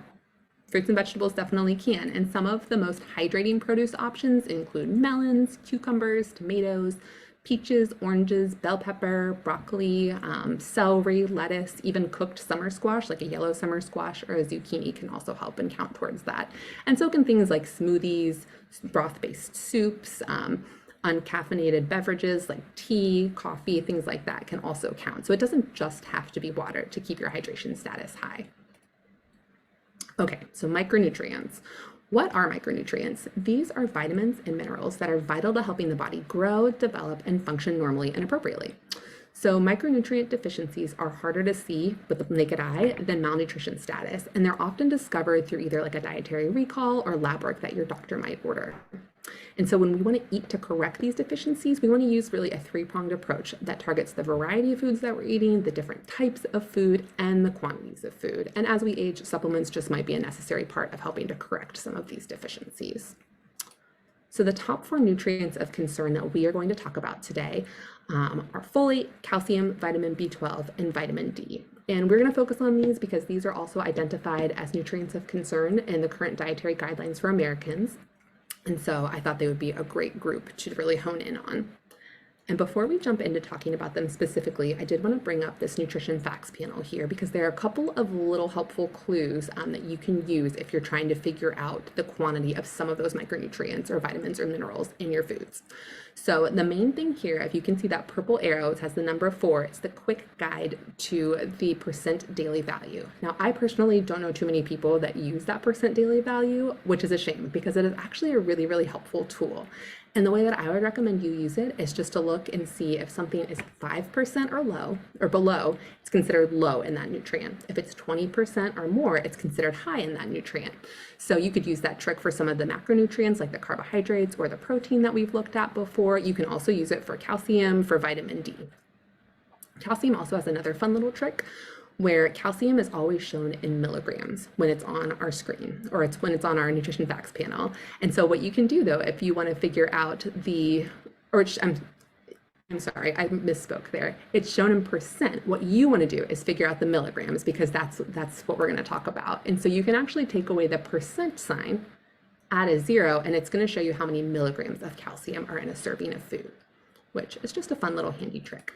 [SPEAKER 2] fruits and vegetables definitely can. And some of the most hydrating produce options include melons, cucumbers, tomatoes, peaches, oranges, bell pepper, broccoli, celery, lettuce, even cooked summer squash, like a yellow summer squash or a zucchini can also help and count towards that. And so can things like smoothies, broth-based soups, uncaffeinated beverages like tea, coffee, things like that can also count. So it doesn't just have to be water to keep your hydration status high. Okay, so micronutrients. What are micronutrients? These are vitamins and minerals that are vital to helping the body grow, develop, and function normally and appropriately. So micronutrient deficiencies are harder to see with the naked eye than malnutrition status, and they're often discovered through either like a dietary recall or lab work that your doctor might order. And so when we want to eat to correct these deficiencies, we want to use really a 3-pronged approach that targets the variety of foods that we're eating, the different types of food, and the quantities of food. And as we age, supplements just might be a necessary part of helping to correct some of these deficiencies. So the top 4 nutrients of concern that we are going to talk about today are folate, calcium, vitamin B12, and vitamin D. And we're going to focus on these because these are also identified as nutrients of concern in the current dietary guidelines for Americans. And so I thought they would be a great group to really hone in on. And before we jump into talking about them specifically, I did want to bring up this nutrition facts panel here because there are a couple of little helpful clues that you can use if you're trying to figure out the quantity of some of those micronutrients or vitamins or minerals in your foods. So the main thing here, if you can see that purple arrow, it has the number 4. It's the quick guide to the percent daily value. Now, I personally don't know too many people that use that percent daily value, which is a shame because it is actually a really, really helpful tool. And the way that I would recommend you use it is just to look and see if something is 5% or low or below, it's considered low in that nutrient. If it's 20% or more, it's considered high in that nutrient. So you could use that trick for some of the macronutrients like the carbohydrates or the protein that we've looked at before. You can also use it for calcium, for vitamin D. Calcium also has another fun little trick where calcium is always shown in milligrams when it's on our screen, or it's when it's on our nutrition facts panel. And so what you can do though, if you want to figure out I'm sorry, I misspoke there. It's shown in percent. What you want to do is figure out the milligrams because that's what we're going to talk about. And so you can actually take away the percent sign add a 0, and it's going to show you how many milligrams of calcium are in a serving of food, which is just a fun little handy trick.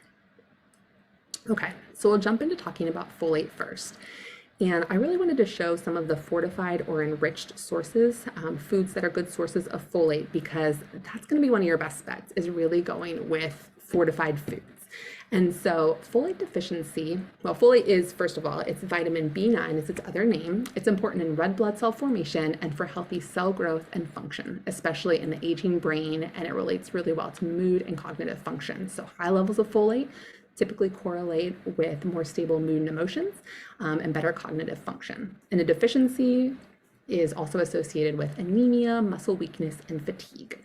[SPEAKER 2] Okay, so we'll jump into talking about folate first. And I really wanted to show some of the fortified or enriched sources, foods that are good sources of folate, because that's going to be one of your best bets, is really going with fortified foods. And so folate deficiency, well, folate is, first of all, it's vitamin B9, is its other name. It's important in red blood cell formation and for healthy cell growth and function, especially in the aging brain, and it relates really well to mood and cognitive function. So high levels of folate typically correlate with more stable mood and emotions and better cognitive function. And a deficiency is also associated with anemia, muscle weakness, and fatigue.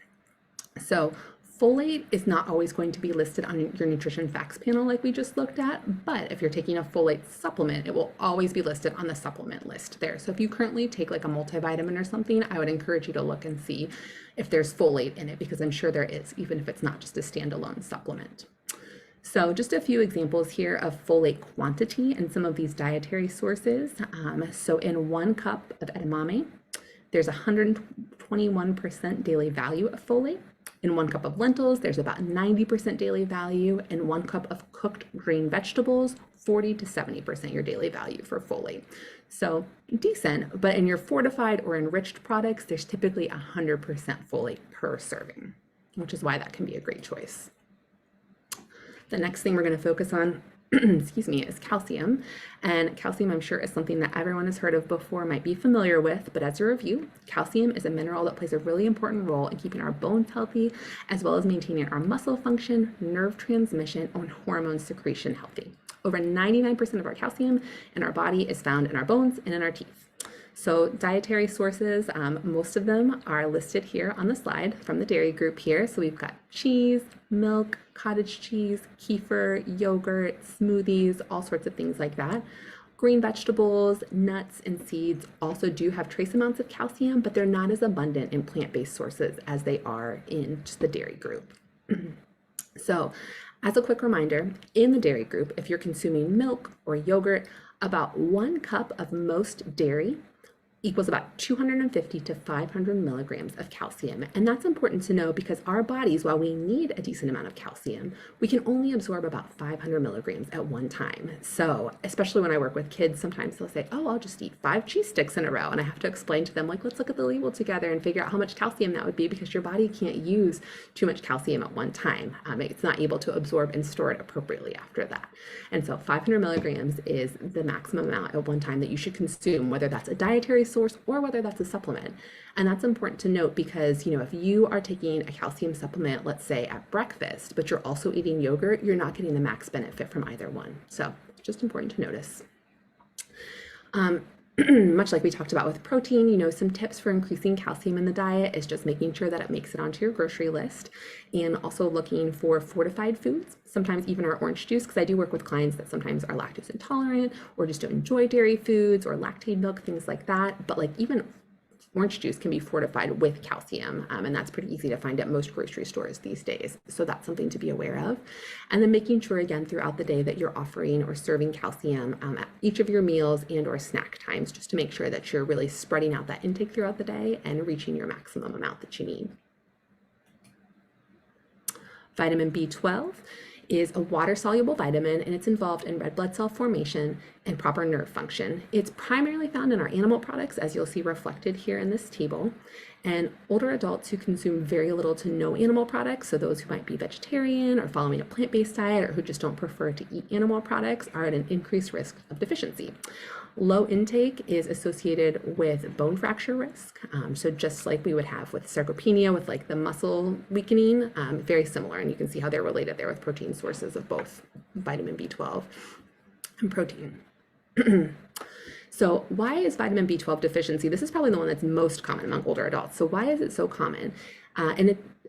[SPEAKER 2] So folate is not always going to be listed on your nutrition facts panel like we just looked at, but if you're taking a folate supplement, it will always be listed on the supplement list there. So if you currently take like a multivitamin or something, I would encourage you to look and see if there's folate in it, because I'm sure there is, even if it's not just a standalone supplement. So just a few examples here of folate quantity in some of these dietary sources. So in 1 cup of edamame, there's 121% daily value of folate. In 1 cup of lentils, there's about 90% daily value. In 1 cup of cooked green vegetables, 40 to 70% your daily value for folate. So decent, but in your fortified or enriched products, there's typically 100% folate per serving, which is why that can be a great choice. The next thing we're going to focus on, excuse me, is calcium. And calcium, I'm sure, is something that everyone has heard of before, might be familiar with, but as a review, calcium is a mineral that plays a really important role in keeping our bones healthy, as well as maintaining our muscle function, nerve transmission, and hormone secretion healthy. Over 99% of our calcium in our body is found in our bones and in our teeth. So dietary sources, most of them are listed here on the slide from the dairy group here. So we've got cheese, milk, cottage cheese, kefir, yogurt, smoothies, all sorts of things like that. Green vegetables, nuts, and seeds also do have trace amounts of calcium, but they're not as abundant in plant-based sources as they are in just the dairy group. So as a quick reminder, in the dairy group, if you're consuming milk or yogurt, about 1 cup of most dairy equals about 250 to 500 milligrams of calcium. And that's important to know because our bodies, while we need a decent amount of calcium, we can only absorb about 500 milligrams at one time. So especially when I work with kids, sometimes they'll say, oh, I'll just eat 5 cheese sticks in a row. And I have to explain to them, like, let's look at the label together and figure out how much calcium that would be, because your body can't use too much calcium at one time. It's not able to absorb and store it appropriately after that. And so 500 milligrams is the maximum amount at one time that you should consume, whether that's a dietary source or whether that's a supplement. And that's important to note because, if you are taking a calcium supplement, let's say at breakfast, but you're also eating yogurt, you're not getting the max benefit from either one. So it's just important to notice. Much like we talked about with protein, some tips for increasing calcium in the diet is just making sure that it makes it onto your grocery list, and also looking for fortified foods, sometimes even our orange juice, because I do work with clients that sometimes are lactose intolerant or just don't enjoy dairy foods or lactate milk, things like that. But like even orange juice can be fortified with calcium, and that's pretty easy to find at most grocery stores these days. So that's something to be aware of. And then making sure again throughout the day that you're offering or serving calcium at each of your meals and or snack times, just to make sure that you're really spreading out that intake throughout the day and reaching your maximum amount that you need. Vitamin B12 is a water-soluble vitamin, and it's involved in red blood cell formation and proper nerve function. It's primarily found in our animal products, as you'll see reflected here in this table. And older adults who consume very little to no animal products, so those who might be vegetarian or following a plant-based diet or who just don't prefer to eat animal products, are at an increased risk of deficiency. Low intake is associated with bone fracture risk. So just like we would have with sarcopenia, with like the muscle weakening, very similar. And you can see how they're related there with protein sources of both vitamin B12 and protein. So why is vitamin B12 deficiency? This is probably the one that's most common among older adults. So why is it so common?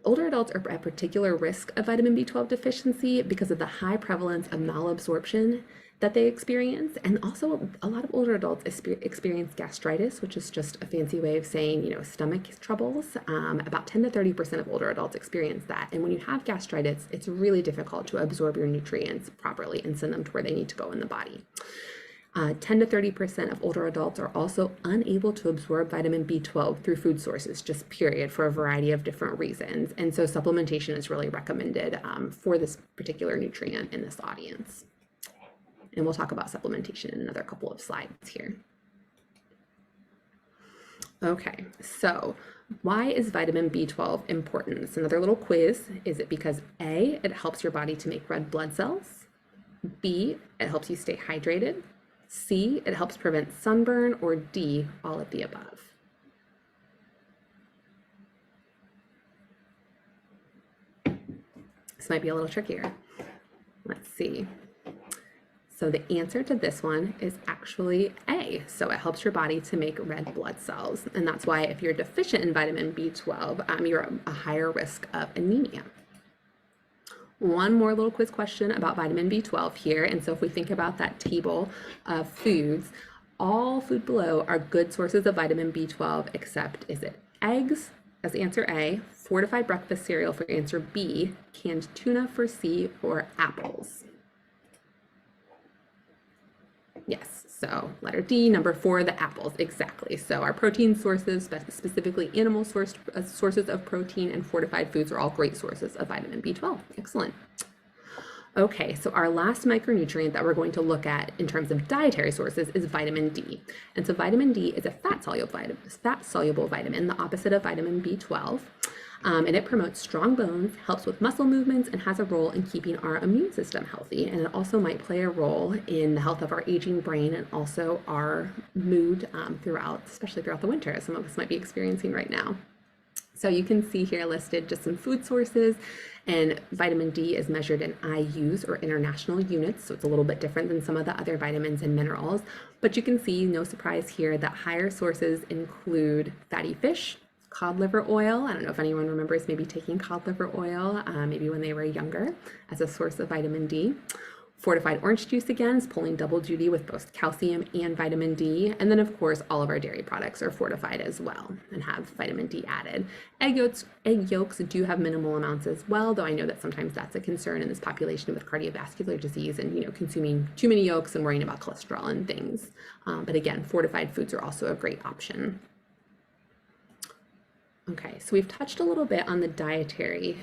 [SPEAKER 2] Older adults are at particular risk of vitamin B12 deficiency because of the high prevalence of malabsorption that they experience. And also a lot of older adults experience gastritis, which is just a fancy way of saying, stomach troubles. About 10 to 30% of older adults experience that. And when you have gastritis, it's really difficult to absorb your nutrients properly and send them to where they need to go in the body. 10 to 30% of older adults are also unable to absorb vitamin B12 through food sources, just period, for a variety of different reasons. And so supplementation is really recommended for this particular nutrient in this audience. And we'll talk about supplementation in another couple of slides here. Okay, so why is vitamin B12 important? It's another little quiz. Is it because A, it helps your body to make red blood cells? B, it helps you stay hydrated? C, it helps prevent sunburn, or D, all of the above? This might be a little trickier. Let's see. So the answer to this one is actually A. So it helps your body to make red blood cells. And that's why if you're deficient in vitamin B12, you're at a higher risk of anemia. One more little quiz question about vitamin B12 here. And so if we think about that table of foods, all food below are good sources of vitamin B12, except is it eggs as answer A, fortified breakfast cereal for answer B, canned tuna for C, or apples? Yes, so letter D, number 4, the apples, exactly. So our protein sources, specifically animal sources of protein and fortified foods, are all great sources of vitamin B12. Excellent. Okay, so our last micronutrient that we're going to look at in terms of dietary sources is vitamin D. And so vitamin D is a fat-soluble vitamin, the opposite of vitamin B12. And it promotes strong bones, helps with muscle movements, and has a role in keeping our immune system healthy. And it also might play a role in the health of our aging brain and also our mood especially throughout the winter, as some of us might be experiencing right now. So you can see here listed just some food sources, and vitamin D is measured in IUs, or international units, so it's a little bit different than some of the other vitamins and minerals. But you can see, no surprise here, that higher sources include fatty fish, cod liver oil. I don't know if anyone remembers maybe taking cod liver oil, maybe when they were younger, as a source of vitamin D. Fortified orange juice, again, is pulling double duty with both calcium and vitamin D. And then, of course, all of our dairy products are fortified as well and have vitamin D added. Egg yolks do have minimal amounts as well, though I know that sometimes that's a concern in this population with cardiovascular disease and, consuming too many yolks and worrying about cholesterol and things. But again, fortified foods are also a great option. Okay, so we've touched a little bit on the dietary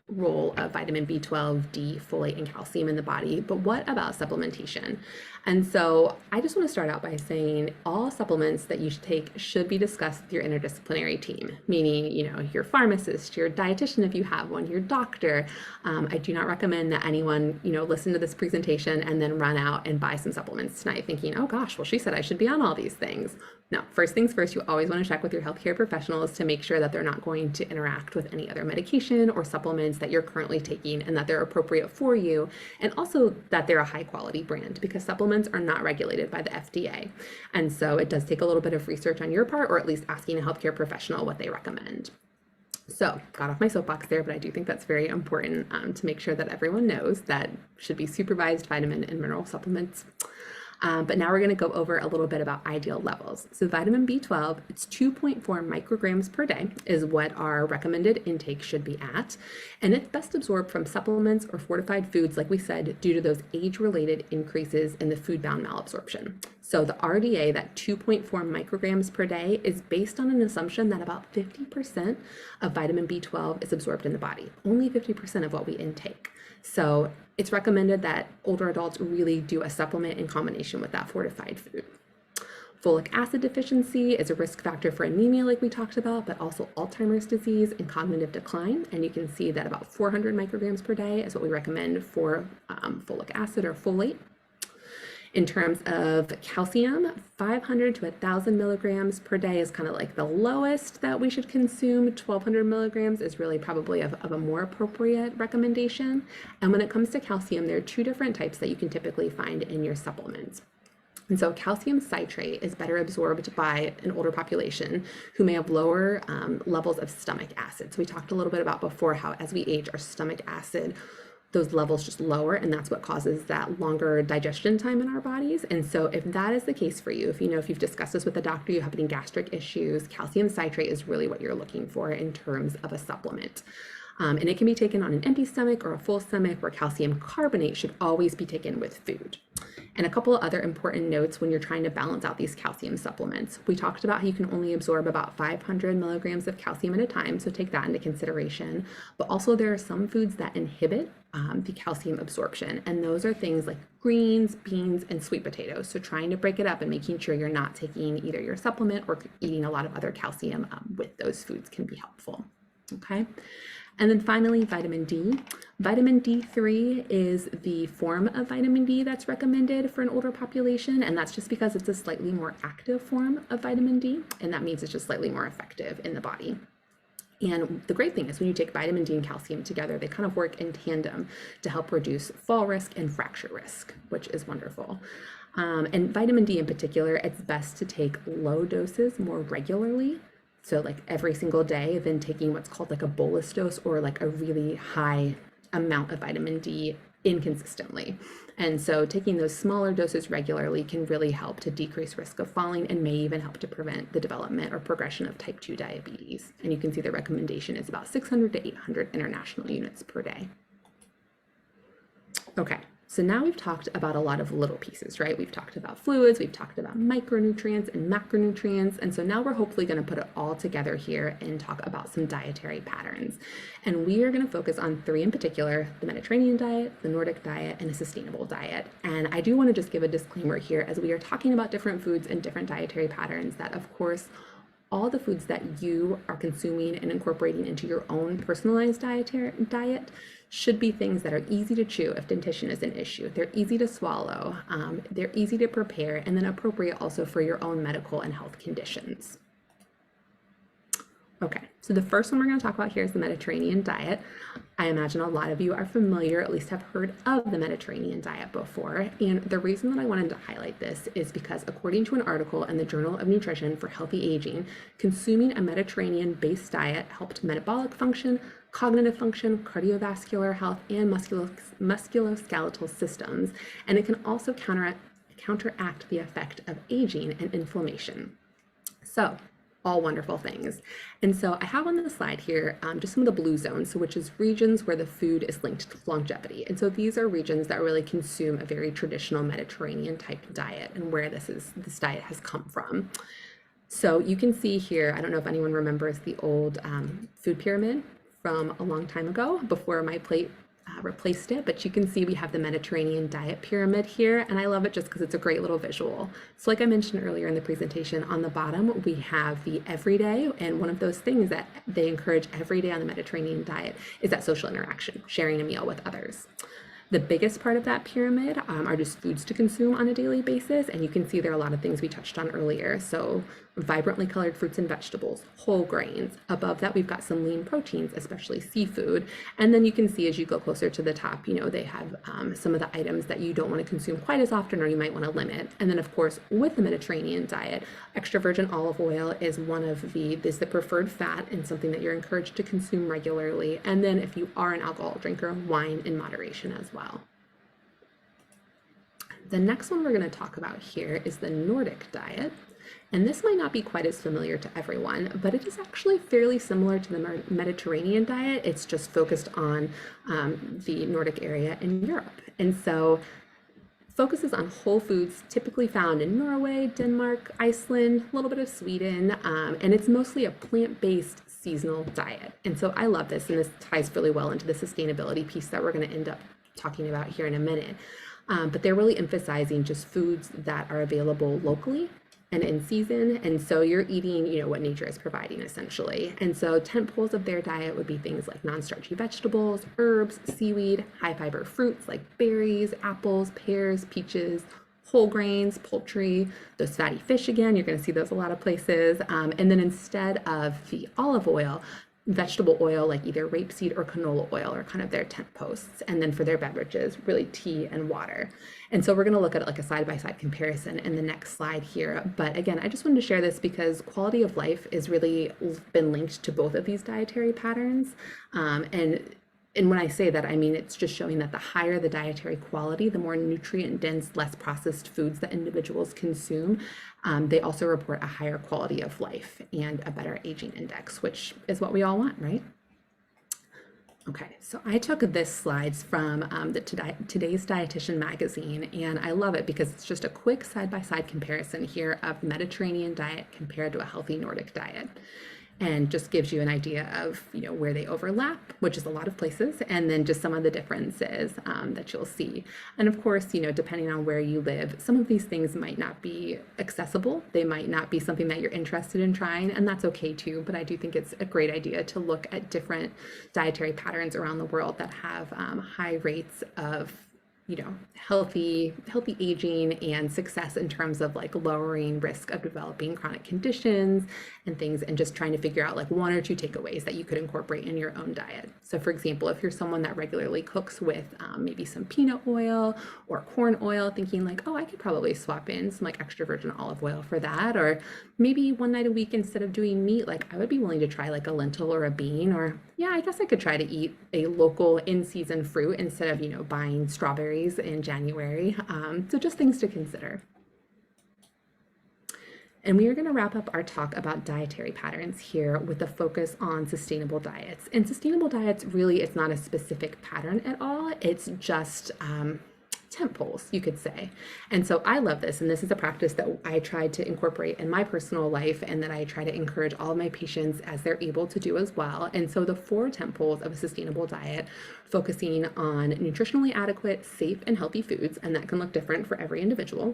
[SPEAKER 2] role of vitamin B12, D, folate, and calcium in the body, but what about supplementation? And so I just want to start out by saying all supplements that you should take should be discussed with your interdisciplinary team, meaning, your pharmacist, your dietitian if you have one, your doctor. I do not recommend that anyone, listen to this presentation and then run out and buy some supplements tonight thinking, oh gosh, well, she said I should be on all these things. No, first things first, you always want to check with your healthcare professionals to make sure that they're not going to interact with any other medication or supplements that you're currently taking and that they're appropriate for you, and also that they're a high quality brand, because supplements are not regulated by the FDA. And so it does take a little bit of research on your part, or at least asking a healthcare professional what they recommend. So got off my soapbox there, but I do think that's very important to make sure that everyone knows that should be supervised vitamin and mineral supplements. But now we're going to go over a little bit about ideal levels. So vitamin B12, it's 2.4 micrograms per day is what our recommended intake should be at. And it's best absorbed from supplements or fortified foods, like we said, due to those age-related increases in the food-bound malabsorption. So the RDA, that 2.4 micrograms per day, is based on an assumption that about 50% of vitamin B12 is absorbed in the body, only 50% of what we intake. So it's recommended that older adults really do a supplement in combination with that fortified food. Folic acid deficiency is a risk factor for anemia, like we talked about, but also Alzheimer's disease and cognitive decline. And you can see that about 400 micrograms per day is what we recommend for folic acid or folate. In terms of calcium, 500 to 1,000 milligrams per day is kind of like the lowest that we should consume. 1,200 milligrams is really probably of a more appropriate recommendation. And when it comes to calcium, there are 2 different types that you can typically find in your supplements. And so calcium citrate is better absorbed by an older population who may have lower levels of stomach acid. So we talked a little bit about before how as we age, our stomach acid, those levels just lower, and that's what causes that longer digestion time in our bodies. And so if that is the case for you, if you've discussed this with a doctor, you have any gastric issues, calcium citrate is really what you're looking for in terms of a supplement. And it can be taken on an empty stomach or a full stomach, where calcium carbonate should always be taken with food. And a couple of other important notes when you're trying to balance out these calcium supplements. We talked about how you can only absorb about 500 milligrams of calcium at a time, so take that into consideration. But also there are some foods that inhibit the calcium absorption, and those are things like greens, beans, and sweet potatoes. So trying to break it up and making sure you're not taking either your supplement or eating a lot of other calcium with those foods can be helpful. Okay. And then finally, vitamin D. Vitamin D3 is the form of vitamin D that's recommended for an older population, and that's just because it's a slightly more active form of vitamin D, and that means it's just slightly more effective in the body. And the great thing is when you take vitamin D and calcium together, they kind of work in tandem to help reduce fall risk and fracture risk, which is wonderful. And vitamin D in particular, it's best to take low doses more regularly. So like every single day, than taking what's called like a bolus dose or like a really high amount of vitamin D inconsistently. And so taking those smaller doses regularly can really help to decrease risk of falling and may even help to prevent the development or progression of type 2 diabetes. And you can see the recommendation is about 600 to 800 international units per day. Okay. So now we've talked about a lot of little pieces, right? We've talked about fluids, we've talked about micronutrients and macronutrients. And so now we're hopefully going to put it all together here and talk about some dietary patterns. And we are going to focus on 3 in particular: the Mediterranean diet, the Nordic diet, and a sustainable diet. And I do want to just give a disclaimer here as we are talking about different foods and different dietary patterns that, of course, all the foods that you are consuming and incorporating into your own personalized diet should be things that are easy to chew if dentition is an issue. They're easy to swallow, they're easy to prepare, and then appropriate also for your own medical and health conditions. Okay, so the first one we're going to talk about here is the Mediterranean diet. I imagine a lot of you are familiar, at least have heard of the Mediterranean diet before. And the reason that I wanted to highlight this is because according to an article in the Journal of Nutrition for Healthy Aging, consuming a Mediterranean-based diet helped metabolic function, cognitive function, cardiovascular health, and musculoskeletal systems. And it can also counteract the effect of aging and inflammation. So, all wonderful things. And so I have on the slide here just some of the blue zones, so which is regions where the food is linked to longevity. And so these are regions that really consume a very traditional Mediterranean type diet and where this diet has come from. So you can see here, I don't know if anyone remembers the old food pyramid from a long time ago before my plate replaced it, but you can see we have the Mediterranean diet pyramid here, and I love it just because it's a great little visual. So like I mentioned earlier in the presentation, on the bottom we have the everyday, and one of those things that they encourage every day on the Mediterranean diet is that social interaction, sharing a meal with others. The biggest part of that pyramid are just foods to consume on a daily basis, and you can see there are a lot of things we touched on earlier. So vibrantly colored fruits and vegetables, whole grains. Above that, we've got some lean proteins, especially seafood. And then you can see as you go closer to the top, they have some of the items that you don't want to consume quite as often or you might want to limit. And then, of course, with the Mediterranean diet, extra virgin olive oil is the preferred fat and something that you're encouraged to consume regularly. And then if you are an alcohol drinker, wine in moderation as well. The next one we're going to talk about here is the Nordic diet. And this might not be quite as familiar to everyone, but it is actually fairly similar to the Mediterranean diet. It's just focused on the Nordic area in Europe. And so focuses on whole foods typically found in Norway, Denmark, Iceland, a little bit of Sweden, and it's mostly a plant-based seasonal diet. And so I love this, and this ties really well into the sustainability piece that we're going to end up talking about here in a minute. But they're really emphasizing just foods that are available locally and in season. And so you're eating, what nature is providing essentially. And so tent poles of their diet would be things like non-starchy vegetables, herbs, seaweed, high fiber fruits like berries, apples, pears, peaches, whole grains, poultry, those fatty fish again, you're going to see those a lot of places. And then instead of the olive oil, vegetable oil like either rapeseed or canola oil are kind of their tent posts. And then for their beverages, really tea and water. And so we're going to look at it like a side-by-side comparison in the next slide here. But again, I just wanted to share this because quality of life is really been linked to both of these dietary patterns. And when I say that, I mean it's just showing that the higher the dietary quality, the more nutrient-dense, less processed foods that individuals consume, they also report a higher quality of life and a better aging index, which is what we all want, right? Okay, so I took this slides from Today's Dietitian magazine, and I love it because it's just a quick side-by-side comparison here of Mediterranean diet compared to a healthy Nordic diet, and just gives you an idea of where they overlap, which is a lot of places, and then just some of the differences that you'll see. And of course, depending on where you live, some of these things might not be accessible. They might not be something that you're interested in trying, and that's okay too. But I do think it's a great idea to look at different dietary patterns around the world that have high rates of healthy aging and success in terms of like lowering risk of developing chronic conditions and things, and just trying to figure out like one or two takeaways that you could incorporate in your own diet. So for example, if you're someone that regularly cooks with maybe some peanut oil or corn oil, thinking like, oh, I could probably swap in some like extra virgin olive oil for that, or maybe one night a week instead of doing meat, like I would be willing to try like a lentil or a bean, or yeah, I guess I could try to eat a local in-season fruit instead of buying strawberries in January. So just things to consider. And we are going to wrap up our talk about dietary patterns here with a focus on sustainable diets. And sustainable diets, really, it's not a specific pattern at all. It's just tent poles, you could say. And so I love this. And this is a practice that I try to incorporate in my personal life, and that I try to encourage all of my patients as they're able to do as well. And so the 4 tent poles of a sustainable diet, focusing on nutritionally adequate, safe, and healthy foods, and that can look different for every individual.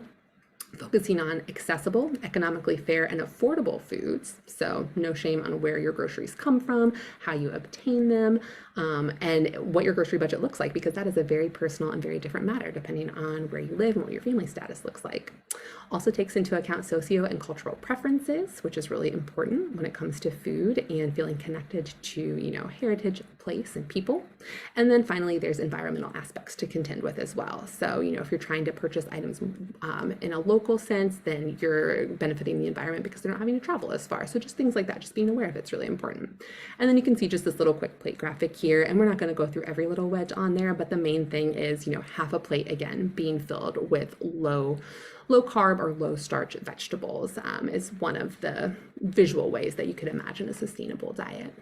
[SPEAKER 2] Focusing on accessible, economically fair, and affordable foods. So no shame on where your groceries come from, how you obtain them, and what your grocery budget looks like, because that is a very personal and very different matter depending on where you live and what your family status looks like. Also takes into account socio and cultural preferences, which is really important when it comes to food and feeling connected to, heritage, place, and people. And then finally, there's environmental aspects to contend with as well. So, if you're trying to purchase items in a local sense, then you're benefiting the environment because they're not having to travel as far. So just things like that, just being aware of it's really important. And then you can see just this little quick plate graphic here, and we're not going to go through every little wedge on there, but the main thing is, half a plate again being filled with low carb or low starch vegetables is one of the visual ways that you could imagine a sustainable diet.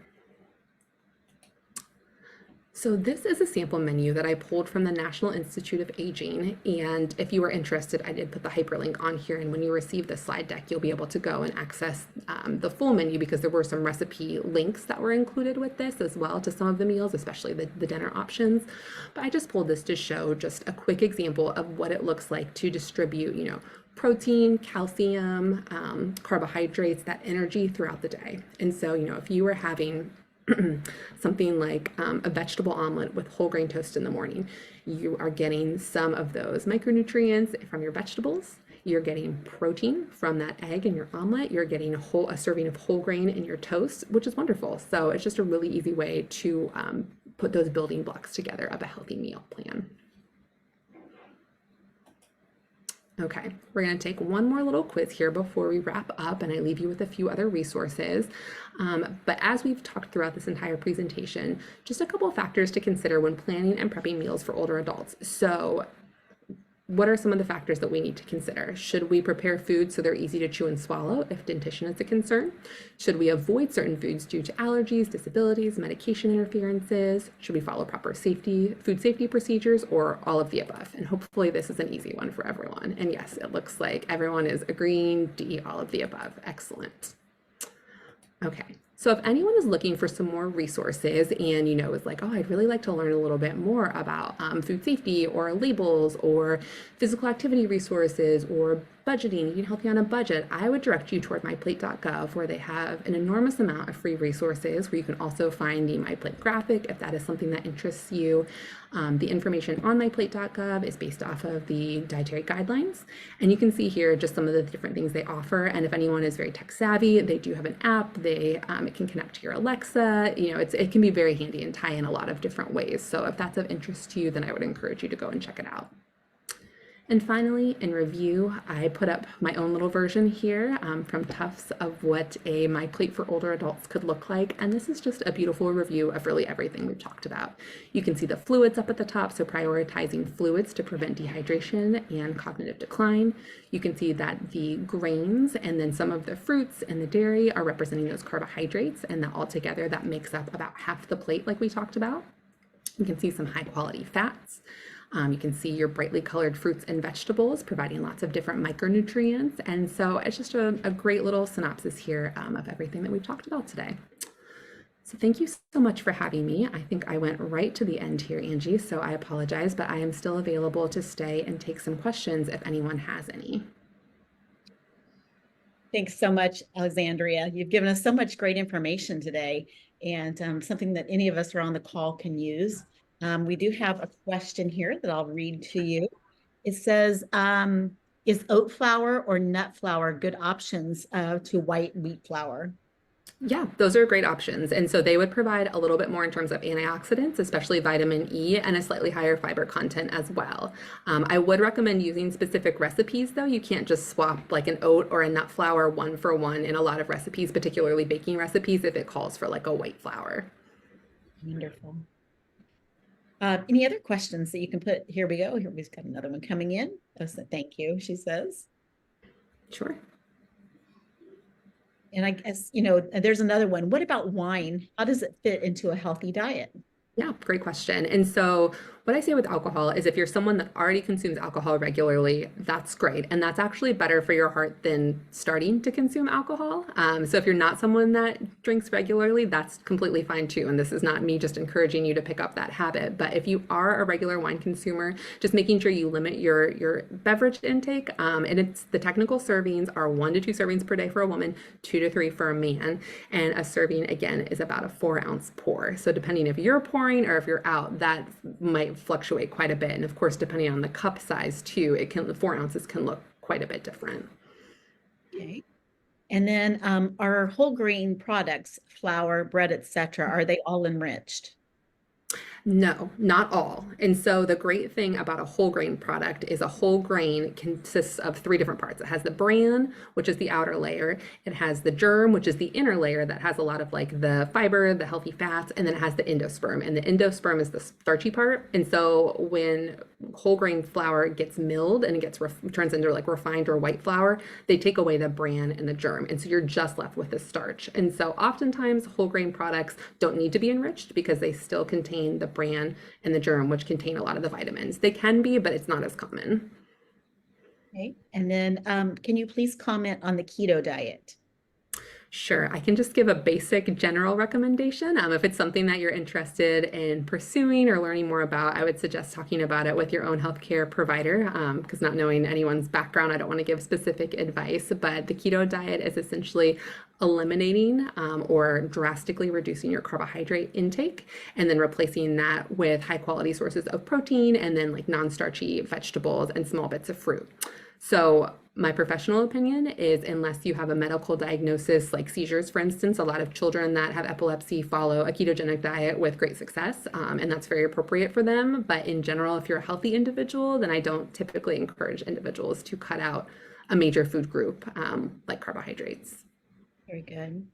[SPEAKER 2] So this is a sample menu that I pulled from the National Institute of Aging, and if you are interested, I did put the hyperlink on here, and when you receive the slide deck, you'll be able to go and access the full menu, because there were some recipe links that were included with this as well to some of the meals, especially the dinner options. But I just pulled this to show just a quick example of what it looks like to distribute, protein, calcium, carbohydrates, that energy throughout the day. And so, if you were having something like a vegetable omelet with whole grain toast in the morning, you are getting some of those micronutrients from your vegetables. You're getting protein from that egg in your omelet. You're getting a serving of whole grain in your toast, which is wonderful. So it's just a really easy way to put those building blocks together of a healthy meal plan. Okay, we're going to take one more little quiz here before we wrap up, and I leave you with a few other resources. But as we've talked throughout this entire presentation, just a couple of factors to consider when planning and prepping meals for older adults. So what are some of the factors that we need to consider? Should we prepare foods so they're easy to chew and swallow if dentition is a concern? Should we avoid certain foods due to allergies, disabilities, medication interferences? Should we follow proper food safety procedures, or all of the above? And hopefully this is an easy one for everyone. And yes, it looks like everyone is agreeing to eat all of the above. Excellent. Okay. So if anyone is looking for some more resources and, is like, oh, I'd really like to learn a little bit more about food safety or labels or physical activity resources or budgeting, you can help you on a budget, I would direct you toward myplate.gov, where they have an enormous amount of free resources, where you can also find the MyPlate graphic if that is something that interests you. The information on myplate.gov is based off of the dietary guidelines, and you can see here just some of the different things they offer. And if anyone is very tech savvy, they do have an app. It can connect to your Alexa. It can be very handy and tie in a lot of different ways. So if that's of interest to you, then I would encourage you to go and check it out. And finally, in review, I put up my own little version here from Tufts of what a MyPlate for older adults could look like. And this is just a beautiful review of really everything we've talked about. You can see the fluids up at the top, so prioritizing fluids to prevent dehydration and cognitive decline. You can see that the grains and then some of the fruits and the dairy are representing those carbohydrates, and that altogether that makes up about half the plate like we talked about. You can see some high quality fats. You can see your brightly colored fruits and vegetables, providing lots of different micronutrients. And so it's just a great little synopsis here of everything that we've talked about today. So thank you so much for having me. I think I went right to the end here, Angie, so I apologize, but I am still available to stay and take some questions if anyone has any.
[SPEAKER 1] Thanks so much, Alexandria. You've given us so much great information today, and something that any of us who are on the call can use. We do have a question here that I'll read to you. It says, is oat flour or nut flour good options to white wheat flour?
[SPEAKER 2] Yeah, those are great options. And so they would provide a little bit more in terms of antioxidants, especially vitamin E, and a slightly higher fiber content as well. I would recommend using specific recipes, though. You can't just swap like an oat or a nut flour one for one in a lot of recipes, particularly baking recipes, if it calls for like a white flour.
[SPEAKER 1] Wonderful. Any other questions that you can put? Here we go. Here we've got another one coming in. Oh, so thank you, she says.
[SPEAKER 2] Sure.
[SPEAKER 1] And I guess, there's another one. What about wine? How does it fit into a healthy diet?
[SPEAKER 2] Yeah, great question. And so, what I say with alcohol is if you're someone that already consumes alcohol regularly, that's great. And that's actually better for your heart than starting to consume alcohol. So, if you're not someone that drinks regularly, that's completely fine too. And this is not me just encouraging you to pick up that habit. But if you are a regular wine consumer, just making sure you limit your beverage intake. And it's the technical servings are 1 to 2 servings per day for a woman, 2 to 3 for a man. And a serving, again, is about a 4-ounce pour. So, depending if you're pouring or if you're out, that might fluctuate quite a bit. And of course, depending on the cup size too, the 4 ounces can look quite a bit different.
[SPEAKER 1] Okay. And then our whole grain products, flour, bread, etc., are they all enriched?
[SPEAKER 2] No, not all. And so the great thing about a whole grain product is a whole grain consists of 3 different parts. It has the bran, which is the outer layer. It has the germ, which is the inner layer that has a lot of like the fiber, the healthy fats, and then it has the endosperm. And the endosperm is the starchy part. And so when whole grain flour gets milled and it gets turns into like refined or white flour, they take away the bran and the germ. And so you're just left with the starch. And so oftentimes whole grain products don't need to be enriched because they still contain the bran and the germ, which contain a lot of the vitamins. They can be, but it's not as common.
[SPEAKER 1] Okay. And then can you please comment on the keto diet?
[SPEAKER 2] Sure, I can just give a basic general recommendation. If it's something that you're interested in pursuing or learning more about, I would suggest talking about it with your own healthcare provider, because not knowing anyone's background, I don't want to give specific advice, but the keto diet is essentially eliminating or drastically reducing your carbohydrate intake and then replacing that with high quality sources of protein and then like non-starchy vegetables and small bits of fruit. So my professional opinion is unless you have a medical diagnosis like seizures, for instance, a lot of children that have epilepsy follow a ketogenic diet with great success, and that's very appropriate for them. But in general, if you're a healthy individual, then I don't typically encourage individuals to cut out a major food group like carbohydrates.
[SPEAKER 1] Very good.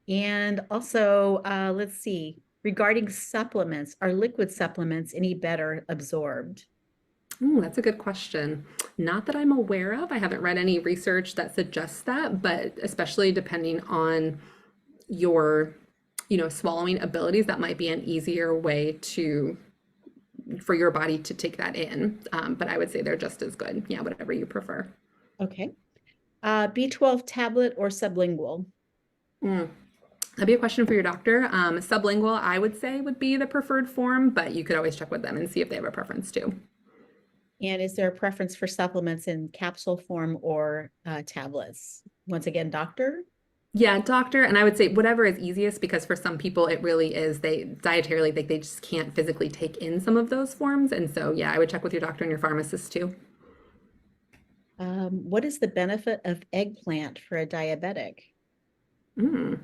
[SPEAKER 1] And also, let's see, regarding supplements, are liquid supplements any better absorbed?
[SPEAKER 2] Ooh, that's a good question. Not that I'm aware of. I haven't read any research that suggests that, but especially depending on your, swallowing abilities, that might be an easier way for your body to take that in. But I would say they're just as good. Yeah, whatever you prefer.
[SPEAKER 1] Okay. B12 tablet or sublingual?
[SPEAKER 2] Mm. That'd be a question for your doctor. Sublingual, I would say, would be the preferred form, but you could always check with them and see if they have a preference too.
[SPEAKER 1] And is there a preference for supplements in capsule form or tablets? Once again, doctor?
[SPEAKER 2] Yeah, doctor, and I would say whatever is easiest because for some people it really is they dietarily they just can't physically take in some of those forms. And so yeah, I would check with your doctor and your pharmacist too.
[SPEAKER 1] What is the benefit of eggplant for a diabetic?
[SPEAKER 2] Mm.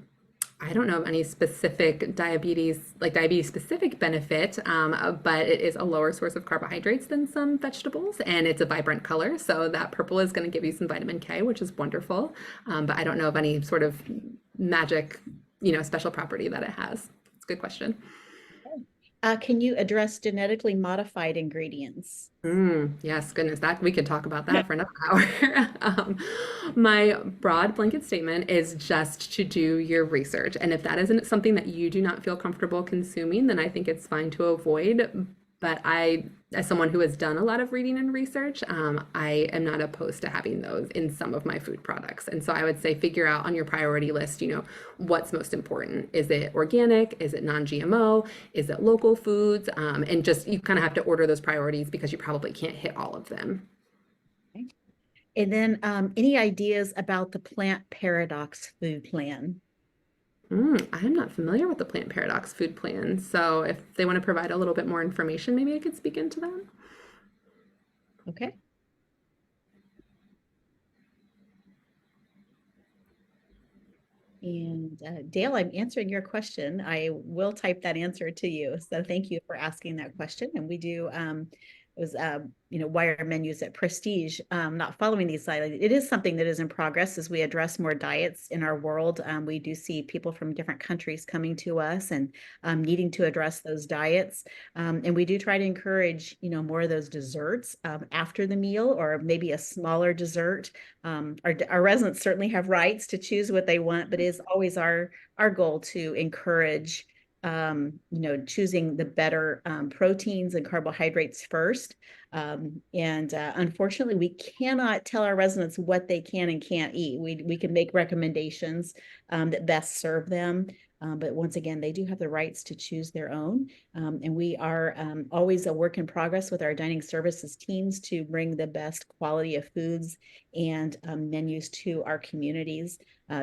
[SPEAKER 2] I don't know of any specific diabetes specific benefit, but it is a lower source of carbohydrates than some vegetables, and it's a vibrant color. So that purple is going to give you some vitamin K, which is wonderful. But I don't know of any sort of magic, special property that it has. It's a good question.
[SPEAKER 1] Can you address genetically modified ingredients?
[SPEAKER 2] Yes, goodness, that we could talk about that for another hour. My broad blanket statement is just to do your research. And if that isn't something that you do not feel comfortable consuming, then I think it's fine to avoid. But as someone who has done a lot of reading and research, I am not opposed to having those in some of my food products. And so I would say figure out on your priority list, what's most important. Is it organic? Is it non-GMO? Is it local foods? And just you kind of have to order those priorities because you probably can't hit all of them.
[SPEAKER 1] Okay. And then any ideas about the plant paradox food plan?
[SPEAKER 2] I am not familiar with the Plant Paradox food plan. So if they want to provide a little bit more information, maybe I could speak into that.
[SPEAKER 1] Okay. And Dale, I'm answering your question. I will type that answer to you. So thank you for asking that question. And we do, it was, why are menus at Prestige not following these guidelines? It is something that is in progress as we address more diets in our world. We do see people from different countries coming to us and needing to address those diets. And we do try to encourage, more of those desserts after the meal, or maybe a smaller dessert. Our residents certainly have rights to choose what they want, but it is always our goal to encourage choosing the better proteins and carbohydrates first. And unfortunately, we cannot tell our residents what they can and can't eat. We can make recommendations that best serve them. But once again, they do have the rights to choose their own. And we are always a work in progress with our dining services teams to bring the best quality of foods and menus to our communities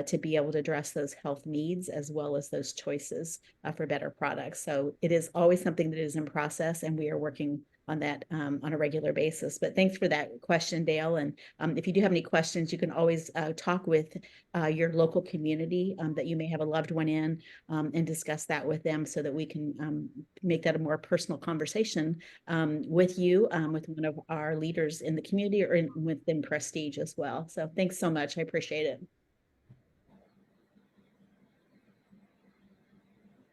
[SPEAKER 1] to be able to address those health needs as well as those choices for better products. So it is always something that is in process, and we are working on that on a regular basis. But thanks for that question, Dale. And if you do have any questions, you can always talk with your local community that you may have a loved one in and discuss that with them so that we can make that a more personal conversation with you, with one of our leaders in the community or within Prestige as well. So thanks so much. I appreciate it.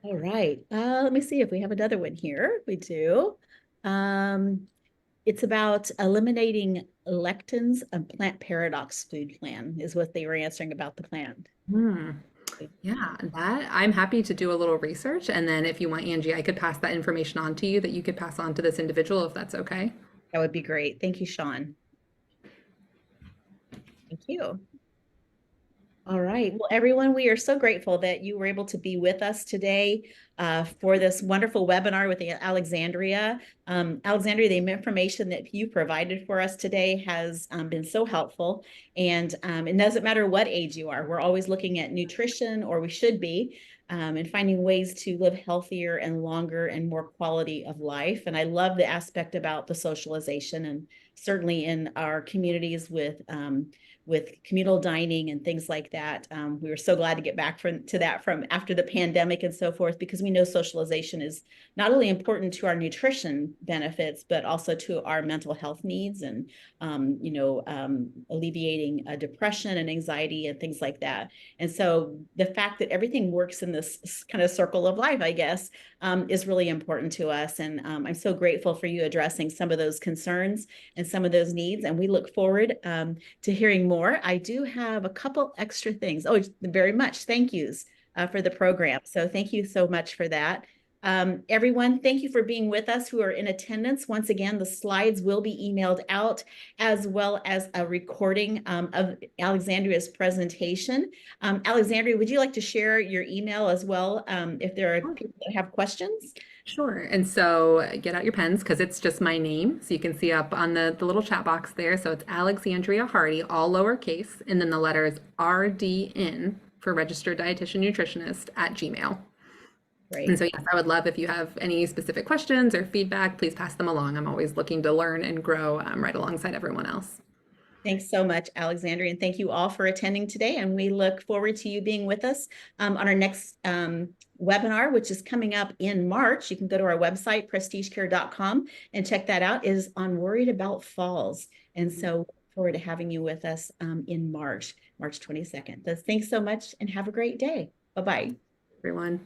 [SPEAKER 1] All right. Let me see if we have another one here. We do. Um, it's about eliminating lectins and plant paradox food plan is what they were answering about the plant.
[SPEAKER 2] Hmm. Yeah, that I'm happy to do a little research. And then if you want, Angie, I could pass that information on to you that you could pass on to this individual if that's okay.
[SPEAKER 1] That would be great. Thank you, Sean. Thank you. All right. Well, everyone, we are so grateful that you were able to be with us today for this wonderful webinar with Alexandria. Alexandria, the information that you provided for us today has been so helpful. And it doesn't matter what age you are. We're always looking at nutrition, or we should be, and finding ways to live healthier and longer and more quality of life. And I love the aspect about the socialization, and certainly in our communities with communal dining and things like that. We were so glad to get back to that from after the pandemic and so forth, because we know socialization is not only important to our nutrition benefits, but also to our mental health needs and, alleviating depression and anxiety and things like that. And so the fact that everything works in this kind of circle of life, I guess, is really important to us. And I'm so grateful for you addressing some of those concerns and some of those needs. And we look forward to hearing more. I do have a couple extra things. Oh, very much. Thank yous for the program. So thank you so much for that. Everyone, thank you for being with us who are in attendance. Once again, the slides will be emailed out, as well as a recording of Alexandria's presentation. Alexandria, would you like to share your email as well if there are people that have questions?
[SPEAKER 2] Sure. And so get out your pens because it's just my name. So you can see up on the little chat box there. So it's Alexandria Hardy, all lowercase, and then the letters RDN for registered dietitian nutritionist at Gmail.
[SPEAKER 1] Great.
[SPEAKER 2] And so, yes, I would love if you have any specific questions or feedback, please pass them along. I'm always looking to learn and grow right alongside everyone else.
[SPEAKER 1] Thanks so much, Alexandria, and thank you all for attending today. And we look forward to you being with us on our next webinar, which is coming up in March. You can go to our website, prestigecare.com, and check that out. It is on Worried About Falls. And so look forward to having you with us in March 22nd. So thanks so much and have a great day. Bye-bye.
[SPEAKER 2] Everyone.